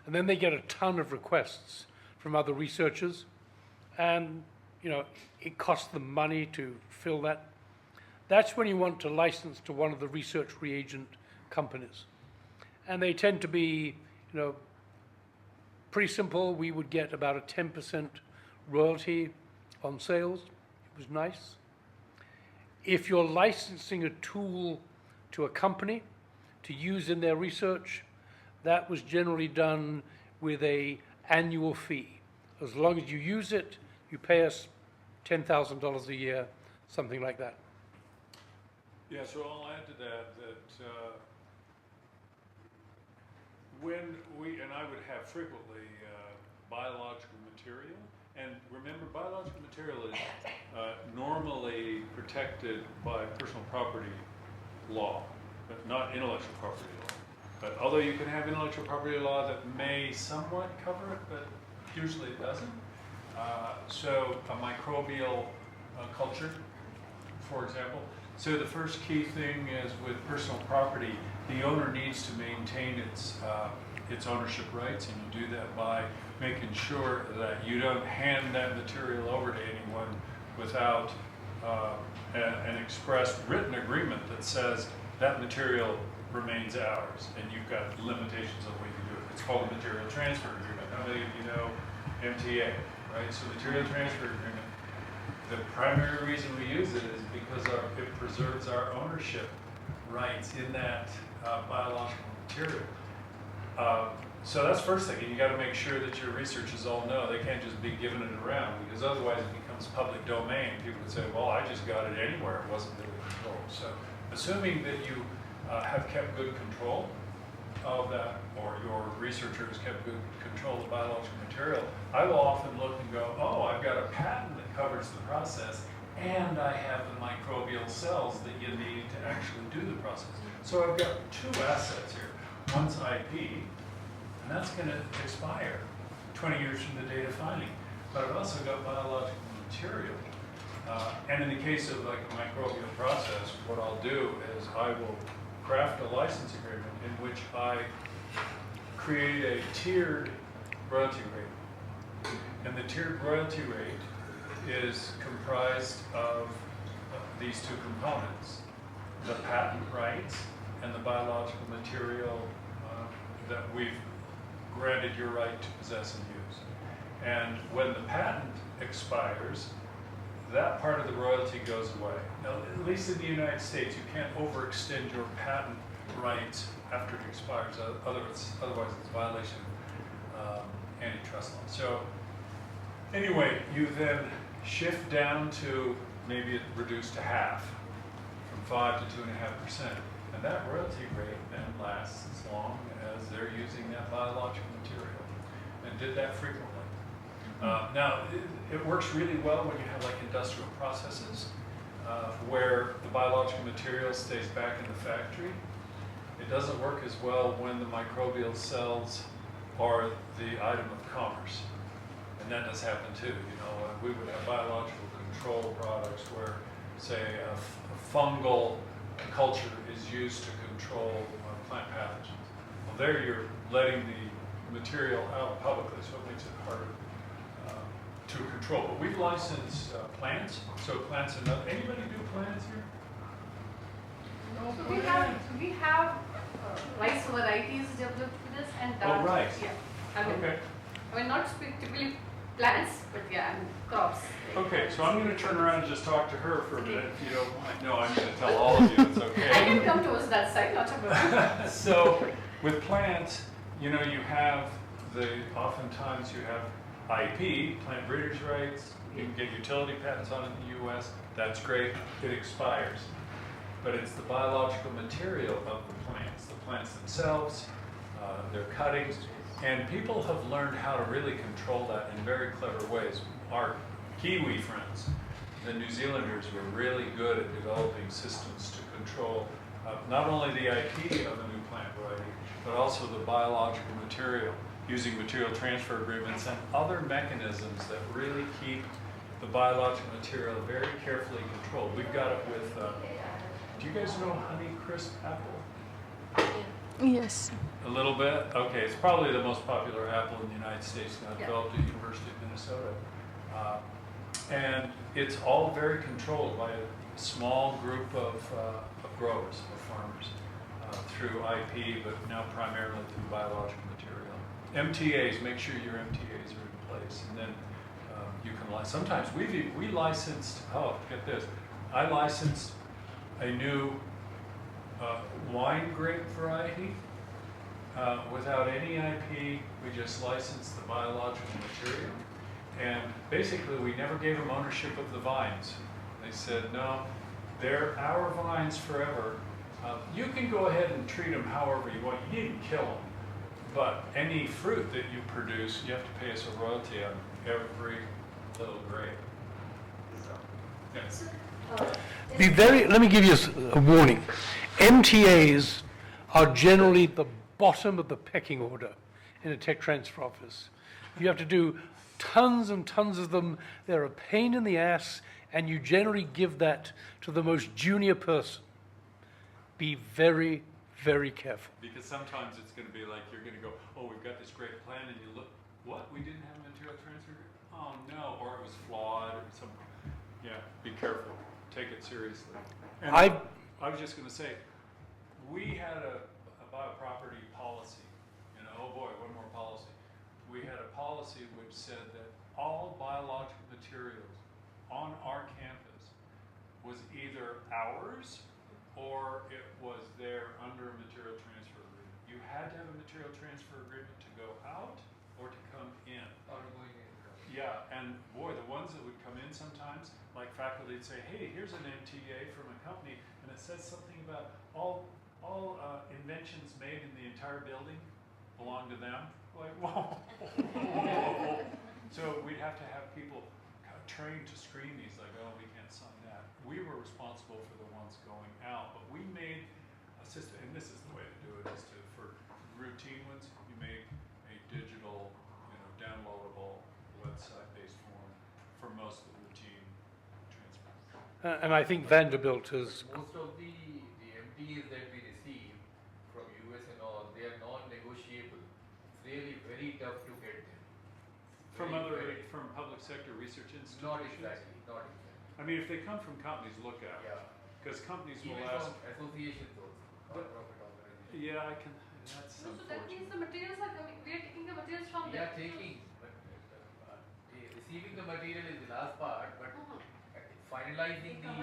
and then they get a ton of requests from other researchers, and it costs them money to fill that. That's when you want to license to one of the research reagent companies. And they tend to be, pretty simple. We would get about a 10% royalty on sales. It was nice. If you're licensing a tool to a company to use in their research, that was generally done with a annual fee. As long as you use it, you pay us $10,000 a year, something like that. Yeah, so I'll add to that when we, and I would have frequently biological material, and remember biological material is normally protected by personal property law, but not intellectual property law. But although you can have intellectual property law that may somewhat cover it, but usually it doesn't. So a microbial culture, for example. So the first key thing is with personal property, the owner needs to maintain its ownership rights, and you do that by making sure that you don't hand that material over to anyone without an express written agreement that says that material remains ours, and you've got limitations on what you can do. It's called a material transfer agreement. How many of you know MTA, right? So material transfer agreement, the primary reason we use it is because it preserves our ownership rights in that biological material. So that's first thing, and you got to make sure that your researchers all know. They can't just be giving it around, because otherwise it becomes public domain. People would say, well, I just got it anywhere. It wasn't really controlled. So assuming that you have kept good control of that, or your researchers kept good control of biological material, I will often look and go, oh, I've got a patent that covers the process, and I have the microbial cells that you need to actually do the process. So I've got two assets here. One's IP, and that's going to expire 20 years from the date of finding. But I've also got biological material. And in the case of like a microbial process, what I'll do is I will craft a license agreement in which I create a tiered royalty rate. And the tiered royalty rate is comprised of these two components: the patent rights and the biological material that we've granted your right to possess and use. And when the patent expires, that part of the royalty goes away. Now, at least in the United States, you can't overextend your patent rights after it expires. Otherwise, it's a violation of antitrust law. So anyway, you then shift down to maybe it reduced to half, from 5 to 2.5%. And that royalty rate then lasts as long as they're using that biological material, and did that frequently. Now, it works really well when you have like industrial processes where the biological material stays back in the factory. It doesn't work as well when the microbial cells are the item of commerce. And that does happen too. You know, we would have biological control products where, say, a fungal culture is used to control plant pathogens. Well, there you're letting the material out publicly, so it makes it harder to control. But we've licensed plants, so plants are not. Anybody do plants here? No, So we have rice varieties developed for this, and Oh, right. Yeah. I mean, Okay. I mean, not typically plants, but yeah, I mean, crops. Okay, so I'm going to turn around and just talk to her for a minute, if you don't mind. No, I'm going to tell all of you it's okay. I can come towards that side, not a problem. So with plants, you know, you have oftentimes you have IP, plant breeders' rights. You can get utility patents on it in the U.S. That's great. It expires. But it's the biological material of the plants themselves, their cuttings. And people have learned how to really control that in very clever ways. Our Kiwi friends, the New Zealanders, were really good at developing systems to control not only the IP of a new plant variety, but also the biological material, using material transfer agreements and other mechanisms that really keep the biological material very carefully controlled. We've got it with, do you guys know Honeycrisp apple? Yes. A little bit? Okay, it's probably the most popular apple in the United States now, developed at the University of Minnesota. And it's all very controlled by a small group of growers or farmers through IP, but now primarily through biological material. MTAs, make sure your MTAs are in place, and then you can license. Sometimes we licensed, oh, get this, I licensed a new wine grape variety without any IP, we just licensed the biological material. And basically, we never gave them ownership of the vines. They said, no, they're our vines forever. You can go ahead and treat them however you want. You needn't kill them. But any fruit that you produce, you have to pay us a royalty on every little grape. So, yeah. Let me give you a warning. MTAs are generally the bottom of the pecking order in a tech transfer office. You have to do tons and tons of them. They're a pain in the ass, and you generally give that to the most junior person. Be very, very careful. Because sometimes it's going to be like you're going to go, oh, we've got this great plan, and you look, what? We didn't have a material transfer? Oh, no. Or it was flawed or something. Yeah, be careful. Take it seriously. And I was just going to say, we had a bioproperty policy. Oh boy, one more policy. We had a policy which said that all biological materials on our campus was either ours or it was there under a material transfer agreement. You had to have a material transfer agreement to go out or to come in. Yeah, and boy, the ones that would come in sometimes, like faculty would say, hey, here's an MTA from a company, and it says something about all inventions made in the entire building belong to them. Like, whoa. So we'd have to have people trained to screen these, like, oh, we can't sign that. We were responsible for the ones going out, but we made a system, and this is the way to do it, is to, for routine ones, you make a digital, downloadable website-based form for most of the routine transfers. And I think Vanderbilt has... Most of the MTs that we receive from US and all, they are non-negotiable. It's really very tough to get them. From public sector research institutions? Not exactly. I mean, if they come from companies, look out. Yeah. Because companies Even will ask. from associations also, non-profit organizations. Yeah, I can. That's So that means unfortunate. the materials are coming. We are taking the materials from We them. are taking, but receiving the material is the last part, but finalizing the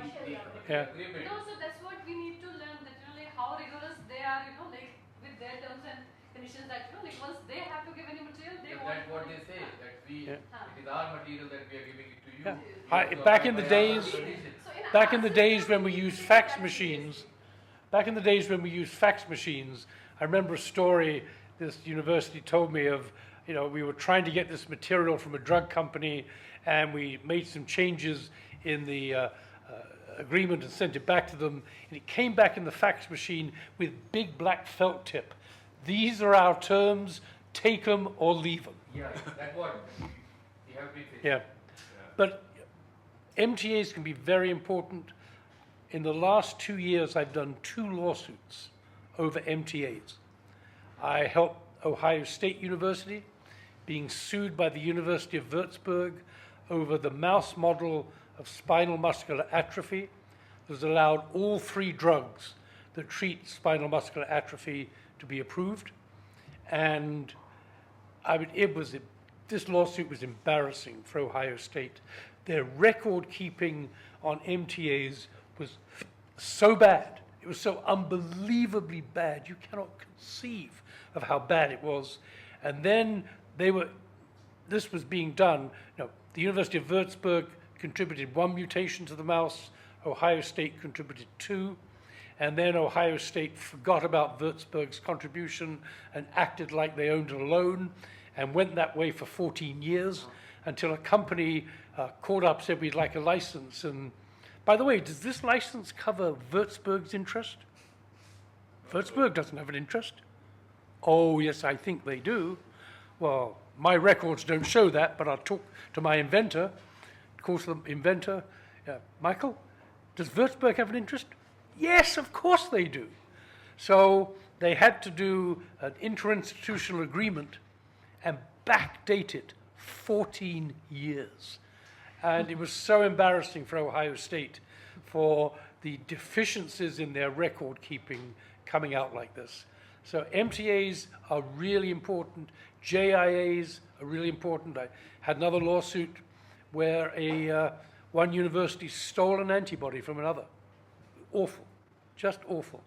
Yeah. agreement. No, so that's what we need to learn, that like how rigorous they are, like with their terms and conditions, that like once they have to give any material, they But want. that's what they say, that Yeah. it is our material that we are giving it to you. Yeah. You I- have to back abide in the by our days- conditions. So in Back our in the system, days when we need used to fax be machines, I remember a story this university told me of, we were trying to get this material from a drug company, and we made some changes in the agreement and sent it back to them, and it came back in the fax machine with big black felt tip. These are our terms, take them or leave them. Yeah, that's what we have been facing. Yeah. But MTAs can be very important. In the last 2 years, I've done 2 lawsuits over MTAs. I helped Ohio State University being sued by the University of Würzburg over the mouse model of spinal muscular atrophy that has allowed all 3 drugs that treat spinal muscular atrophy to be approved. And this lawsuit was embarrassing for Ohio State. Their record keeping on MTAs was so bad. It was so unbelievably bad. You cannot conceive of how bad it was. And then this was being done. The University of Würzburg contributed 1 mutation to the mouse. Ohio State contributed 2. And then Ohio State forgot about Würzburg's contribution and acted like they owned it alone, and went that way for 14 years until a company called up, said, we'd like a license. And by the way, does this license cover Würzburg's interest? Würzburg doesn't have an interest. Oh, yes, I think they do. Well, my records don't show that, but I'll talk to my inventor. Of course, the inventor, Michael, does Würzburg have an interest? Yes, of course they do. So they had to do an interinstitutional agreement and backdate it 14 years. And it was so embarrassing for Ohio State for the deficiencies in their record keeping coming out like this. So MTAs are really important. JIAs are really important. I had another lawsuit where one university stole an antibody from another. Awful, just awful.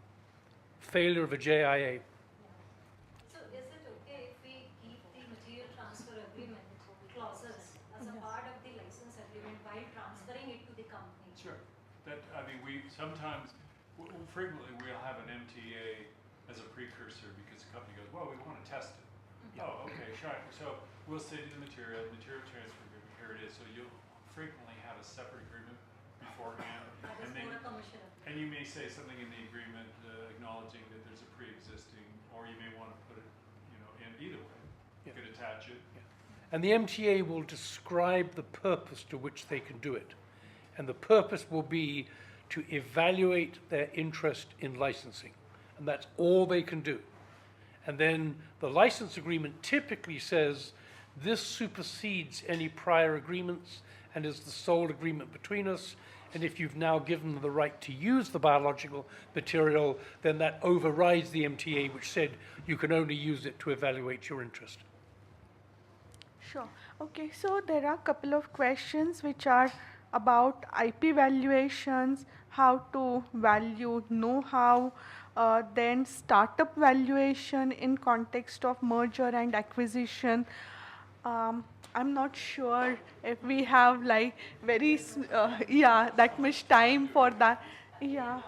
Failure of a JIA. So clauses as a part of the license agreement while transferring it to the company. Sure. That, I mean, we sometimes, frequently we'll have an MTA as a precursor because the company goes, well, we want to test it. Oh, okay, sure. So we'll say to the material transfer agreement, here it is. So you'll frequently have a separate agreement beforehand. That is more a commercial agreement. And you may say something in the agreement acknowledging that there's a pre-existing, or you may want to put it, in either way. You could attach it. And the MTA will describe the purpose to which they can do it. And the purpose will be to evaluate their interest in licensing. And that's all they can do. And then the license agreement typically says this supersedes any prior agreements and is the sole agreement between us. And if you've now given them the right to use the biological material, then that overrides the MTA, which said you can only use it to evaluate your interest. Sure. Okay, so there are a couple of questions which are about IP valuations, how to value know-how, then startup valuation in context of merger and acquisition. I'm not sure if we have like that much time for that. Yeah,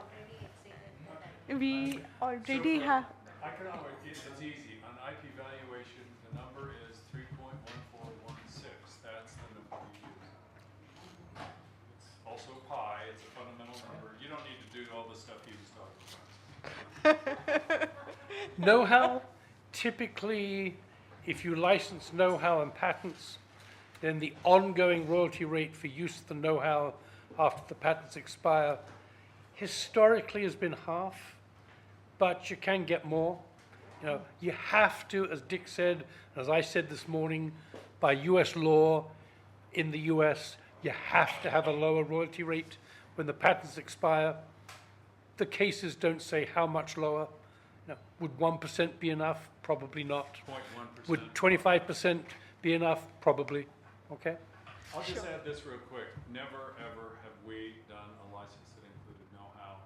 we already have. I can always, it's easy. On IP valuation, the number is 3.1416. That's the number we use. It's also pi, it's a fundamental number. You don't need to do all the stuff he was talking about. Know-how, typically, if you license know-how and patents, then the ongoing royalty rate for use of the know-how after the patents expire historically has been half, but you can get more. You have to, as Dick said, as I said this morning, by US law in the US, you have to have a lower royalty rate when the patents expire. The cases don't say how much lower. Would 1% be enough? Probably not. 0.1%. Would 25% be enough? Probably. Okay? I'll just add this real quick. Never, ever have we done a license that included know-how.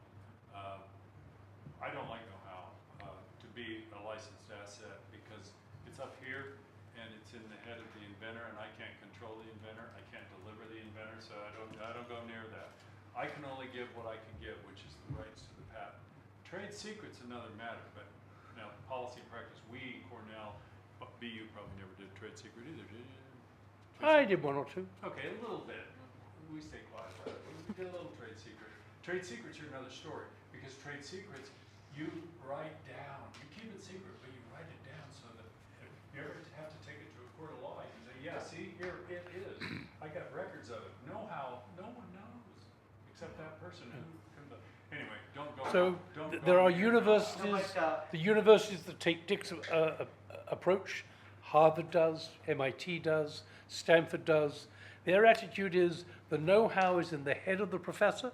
I don't like know-how to be a licensed asset because it's up here and it's in the head of the inventor, and I can't control the inventor. I can't deliver the inventor, so I don't go near that. I can only give what I can give, which is the rights to the patent. Trade secret's another matter, but now policy and practice, we, Cornell, BU probably never did trade secret either, did you? I did one or two. Okay, a little bit. We stay quiet about it. We did a little trade secret. Trade secrets are another story because trade secrets, you write down. You keep it secret, but you write it down so that if you ever have to take it to a court of law, you can say, yeah, see, here it is. I got records of it. Know-how, no one knows except that person who can. Anyway, don't go. So there are universities, the universities that take Dick's approach. Harvard does, MIT does, Stanford does. Their attitude is the know-how is in the head of the professor.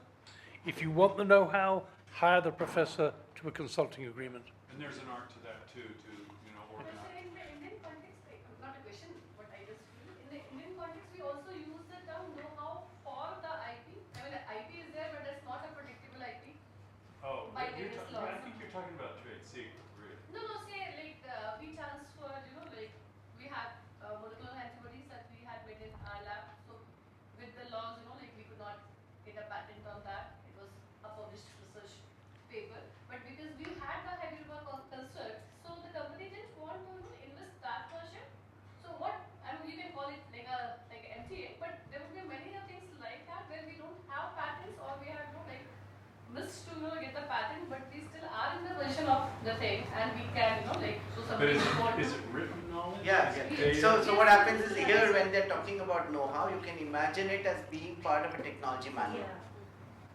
If you want the know-how, hire the professor to a consulting agreement. And there's an art to that too, to organize. In the Indian context, not a question, but I just feel in the Indian context we also use the term know-how for the IP. I mean, the IP is there, but that's not a predictable IP. Oh, By you're various I laws. think you're talking about trade secret, really. No, say like we transfer, we had monoclonal antibodies that we had made in our lab. So with the laws, we could not get a patent on that. It was a published research paper. But because we had the heavy rubber construct, so the company didn't want to invest that portion. So you can call it like a MTA, but there would be many other things like that where we don't have patents or we have missed to get the patent, but we still are in the version of the thing and we can so But somebody is it written knowledge? Yeah, Is it yeah. data? So what happens is here when they're talking about know-how, you can imagine it as being part of a technology manual,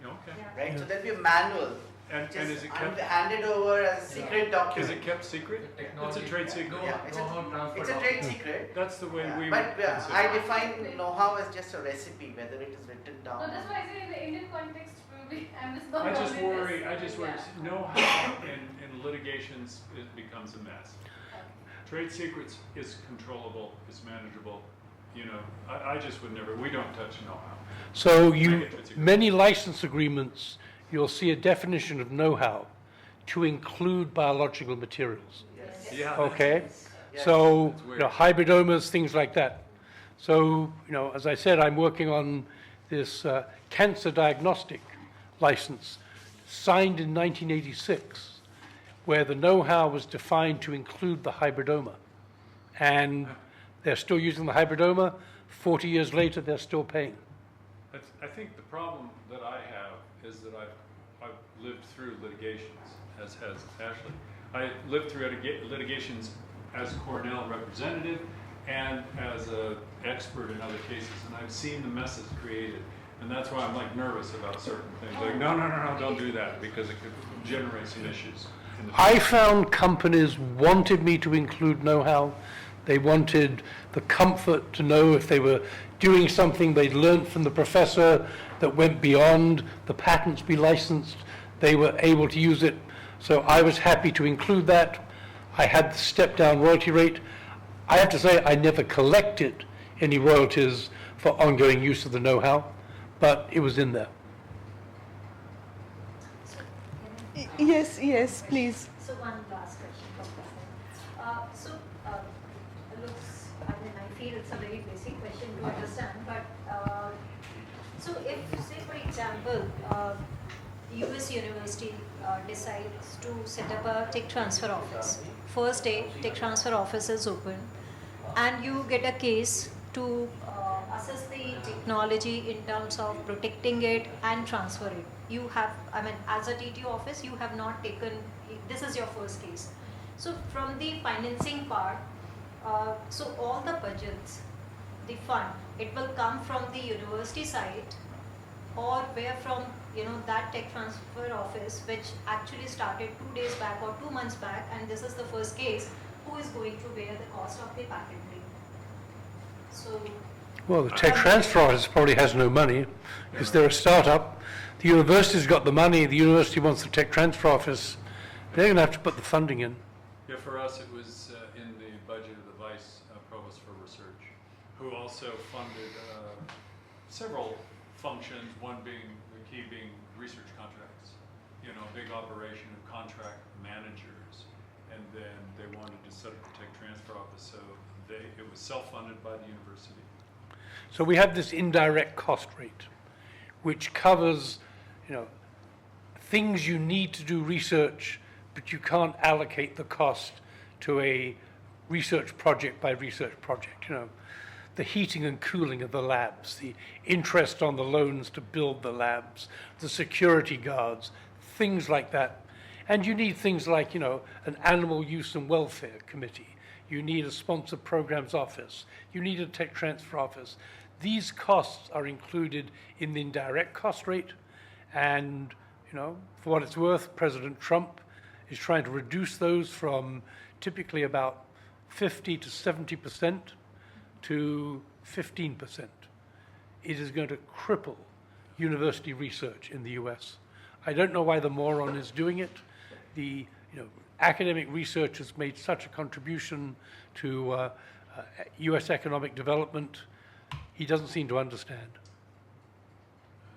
Okay. right? So there'll be a manual, And is it kept? handed over as a secret Is document. it kept secret? It's a trade secret. Yeah, it's a trade secret. That's the way Yeah, we but would consider I it. define know-how as just a recipe, whether it is written No, down. that's why I say in the Indian context, probably, and this not I just only worry. this, I just worry. yeah. Know-how in litigations it becomes a mess. Trade secrets is controllable, is manageable. I just would never. We don't touch know-how. So It's a- many license agreements, you'll see a definition of know-how to include biological materials. Yes. Yeah. Okay? Yes. So, That's weird. hybridomas, things like that. So, as I said, I'm working on this cancer diagnostic license signed in 1986, where the know-how was defined to include the hybridoma. And they're still using the hybridoma. 40 years later, they're still paying. I think the problem that I have is that I've lived through litigations, as has Ashley. I lived through litigations as Cornell representative and as an expert in other cases, and I've seen the messes created. And that's why I'm like nervous about certain things. Like, no, don't do that, because it could generate some issues. I found companies wanted me to include know-how. They wanted the comfort to know if they were doing something they'd learned from the professor that went beyond the patents be licensed, they were able to use it. So I was happy to include that. I had the step-down royalty rate. I have to say I never collected any royalties for ongoing use of the know-how, but it was in there. Yes, please. So one last question from Premnath. Looks, I feel it's a very basic question to understand, but so if, say for example, US university decides to set up a tech transfer office. First day, tech transfer office is open, and you get a case to assess the technology in terms of protecting it and transfer it. You have, as a TTO office, you have not taken, this is your first case. So from the financing part, so all the budgets, the fund, it will come from the university side, or where from that tech transfer office, which actually started 2 days back or 2 months back, and this is the first case, who is going to bear the cost of the patenting? So, Well, the tech transfer office probably has no money because they're a startup. The university's got the money. The university wants the tech transfer office. They're going to have to put the funding in. Yeah, for us, it was in the budget of the Vice Provost for Research, who also funded several functions, one being, the key being research contracts. A big operation of contract managers, and then they wanted to set up the tech transfer office, so it was self-funded by the university. So we have this indirect cost rate, which covers, things you need to do research, but you can't allocate the cost to a research project by research project. The heating and cooling of the labs, the interest on the loans to build the labs, the security guards, things like that. And you need things like, an animal use and welfare committee. You need a sponsored programs office. You need a tech transfer office. These costs are included in the indirect cost rate. And, for what it's worth, President Trump is trying to reduce those from typically about 50 to 70% to 15%. It is going to cripple university research in the US. I don't know why the moron is doing it. The academic research has made such a contribution to US economic development. He doesn't seem to understand.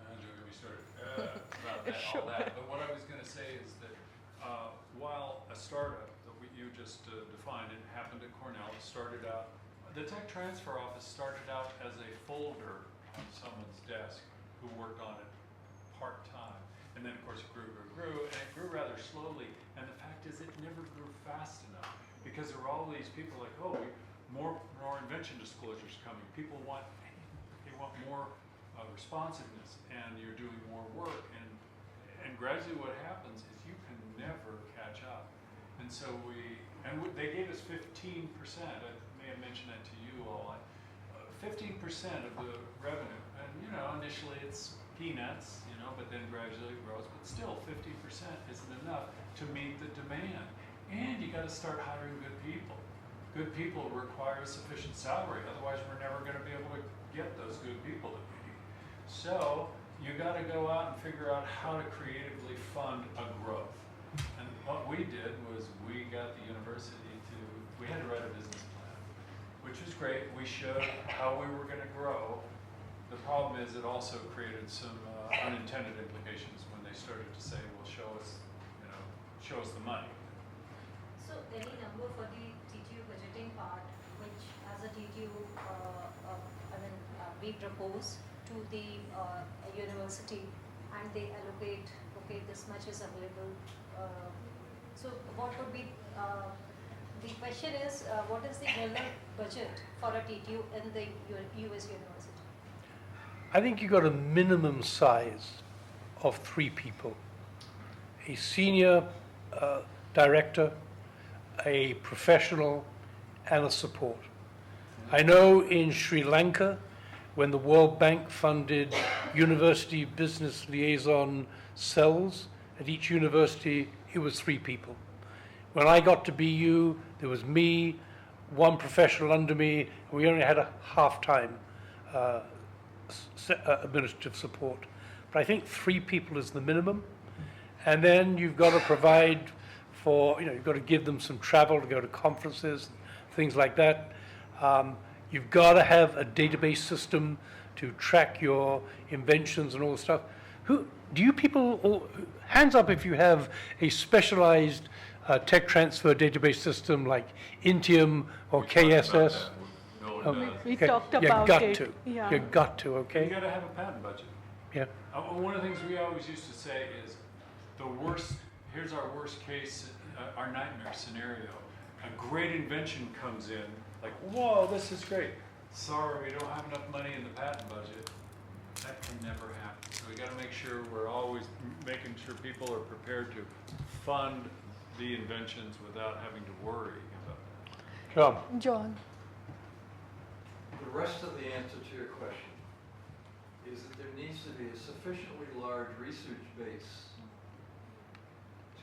Don't get me started about that, all that. But what I was going to say is that while a startup that you just defined, it happened at Cornell, it started out, the tech transfer office started out as a folder on someone's desk who worked on it part-time. And then, of course, it grew, and it grew rather slowly. And the fact is, it never grew fast enough because there were all these people like, oh, more invention disclosures coming. People want more responsiveness, and you're doing more work. And gradually, what happens is you can never catch up. And so they gave us 15%. I may have mentioned that to you all. 15% of the revenue, and initially it's peanuts, but then gradually it grows. But still, 50% isn't enough to meet the demand. And you got to start hiring good people. Good people require a sufficient salary, otherwise we're never going to be able to get those good people that we need. So you got to go out and figure out how to creatively fund a growth. And what we did was we got the university we had to write a business plan, which was great. We showed how we were going to grow. The problem is it also created some unintended implications when they started to say, well, show us the money. so any number for the TTU budgeting part, which as a TTU we propose to the university and they allocate, okay, this much is available. So what would be, the question is, what is the general budget for a TTU in the US university? I think you've got a minimum size of 3 people. A senior director, a professional, and a support. I know in Sri Lanka, when the World Bank funded university business liaison cells at each university, it was 3 people. When I got to BU, there was me, 1 professional under me, and we only had a half-time administrative support. But I think 3 people is the minimum. And then you've got to provide for, you've got to give them some travel to go to conferences, things like that. You've got to have a database system to track your inventions and all the stuff. Do you people, hands up if you have a specialized tech transfer database system like Intium or KSS? We talked you about got it. to. Yeah. You got to, okay? You got to have a patent budget. Yeah. One of the things we always used to say is the worst, here's our worst case, our nightmare scenario. A great invention comes in, like, whoa, this is great. Sorry, we don't have enough money in the patent budget. That can never happen. So we got to make sure we're always making sure people are prepared to fund the inventions without having to worry about that. John. The rest of the answer to your question is that there needs to be a sufficiently large research base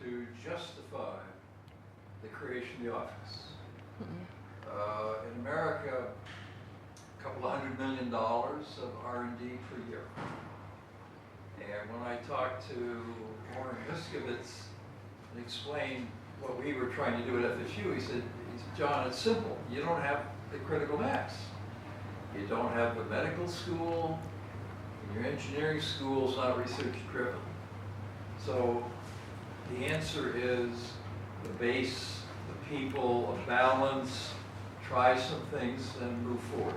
to justify the creation of the office. In America, a couple of $100 million of R&D per year. And when I talked to Warren Miskovitz and explained what we were trying to do at FSU, he said, John, it's simple. You don't have the critical mass. You don't have the medical school, and your engineering school is not research driven. So the answer is the base, the people, a balance, try some things and move forward.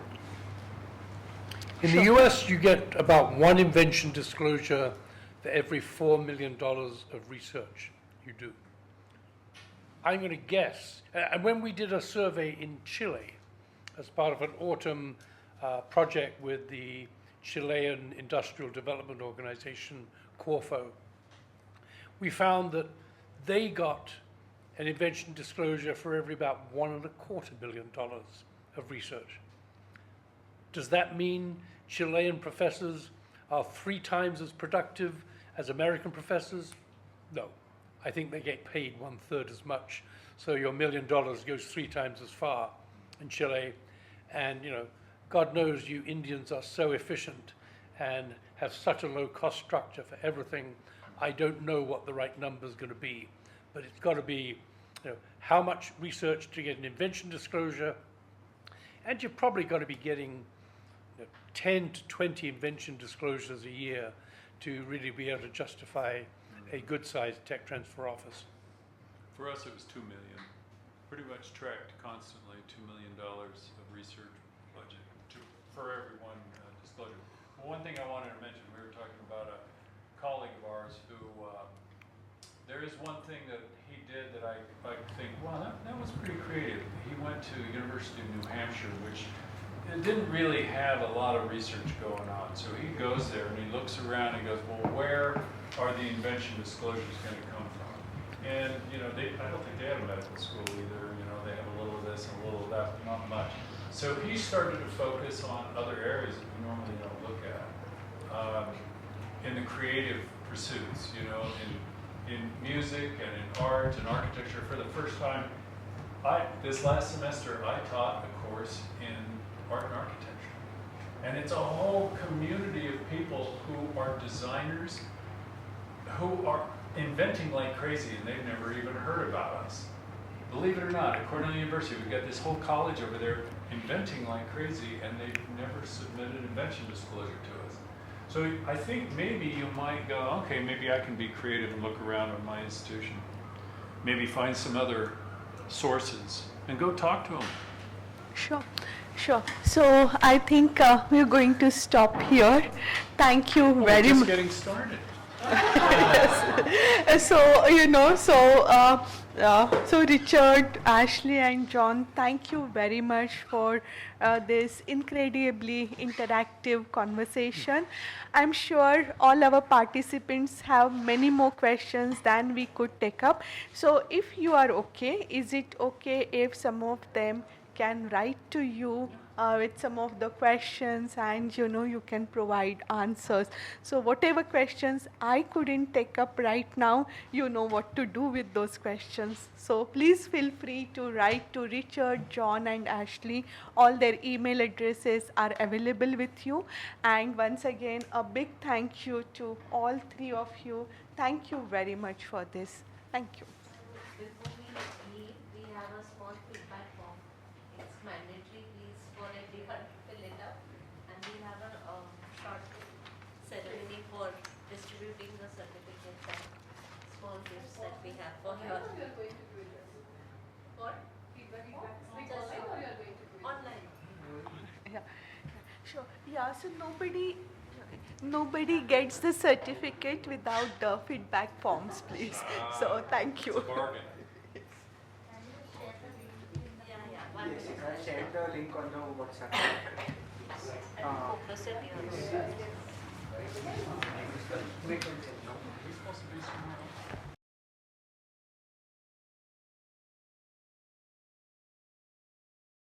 In the US, you get about 1 invention disclosure for every $4 million of research you do. I'm going to guess, and when we did a survey in Chile as part of an autumn project with the Chilean Industrial Development Organization, CORFO, we found that they got an invention disclosure for every about $1.25 billion of research. Does that mean Chilean professors are 3 times as productive as American professors? No. I think they get paid 1/3 as much. So your $1 million goes 3 times as far in Chile. And, God knows you Indians are so efficient and have such a low cost structure for everything. I don't know what the right number is going to be, but it's got to be, how much research to get an invention disclosure, and you've probably got to be getting 10 to 20 invention disclosures a year to really be able to justify a good-sized tech transfer office. For us, it was $2 million. Pretty much tracked constantly $2 million of research budget for every one disclosure. Well, one thing I wanted to mention, we were talking about a colleague of ours who, there is one thing that he did that I think, wow, that was pretty creative. He went to University of New Hampshire, which it didn't really have a lot of research going on. So he goes there and he looks around and goes, well, where are the invention disclosures going to come from? And, I don't think they have a medical school either. They have a little of this and a little of that, but not much. So he started to focus on other areas that we normally don't look at. In the creative pursuits, in music and in art and architecture. For the first time, this last semester, I taught a course in art and architecture. And it's a whole community of people who are designers, who are inventing like crazy, and they've never even heard about us. Believe it or not, at Cornell University, we've got this whole college over there inventing like crazy, and they've never submitted invention disclosure to us. So I think maybe you might go, okay, maybe I can be creative and look around at my institution. Maybe find some other sources and go talk to them. Sure. So I think we're going to stop here. Thank you very Just much. getting started. So so Richard, Ashley, and John, thank you very much for this incredibly interactive conversation. I'm sure all our participants have many more questions than we could take up. So if you are okay, is it okay if some of them can write to you with some of the questions, and you can provide answers. So whatever questions I couldn't take up right now, you know what to do with those questions. So please feel free to write to Richard, John, and Ashley. All their email addresses are available with you. And once again, a big thank you to all three of you. Thank you very much for this. Thank you. Before we leave, we have a small feedback form. It's mandatory, please, for everyone to fill it up. And we have a short ceremony for distributing the certificates and small gifts that we have for I your. know you are going to do it. For Feedback. Just Online or you are going to do it? online. Yeah, sure. Yeah, so nobody gets the certificate without the feedback forms, please. So thank you. Yes, I shared the link on the WhatsApp. Focus it here. Yes.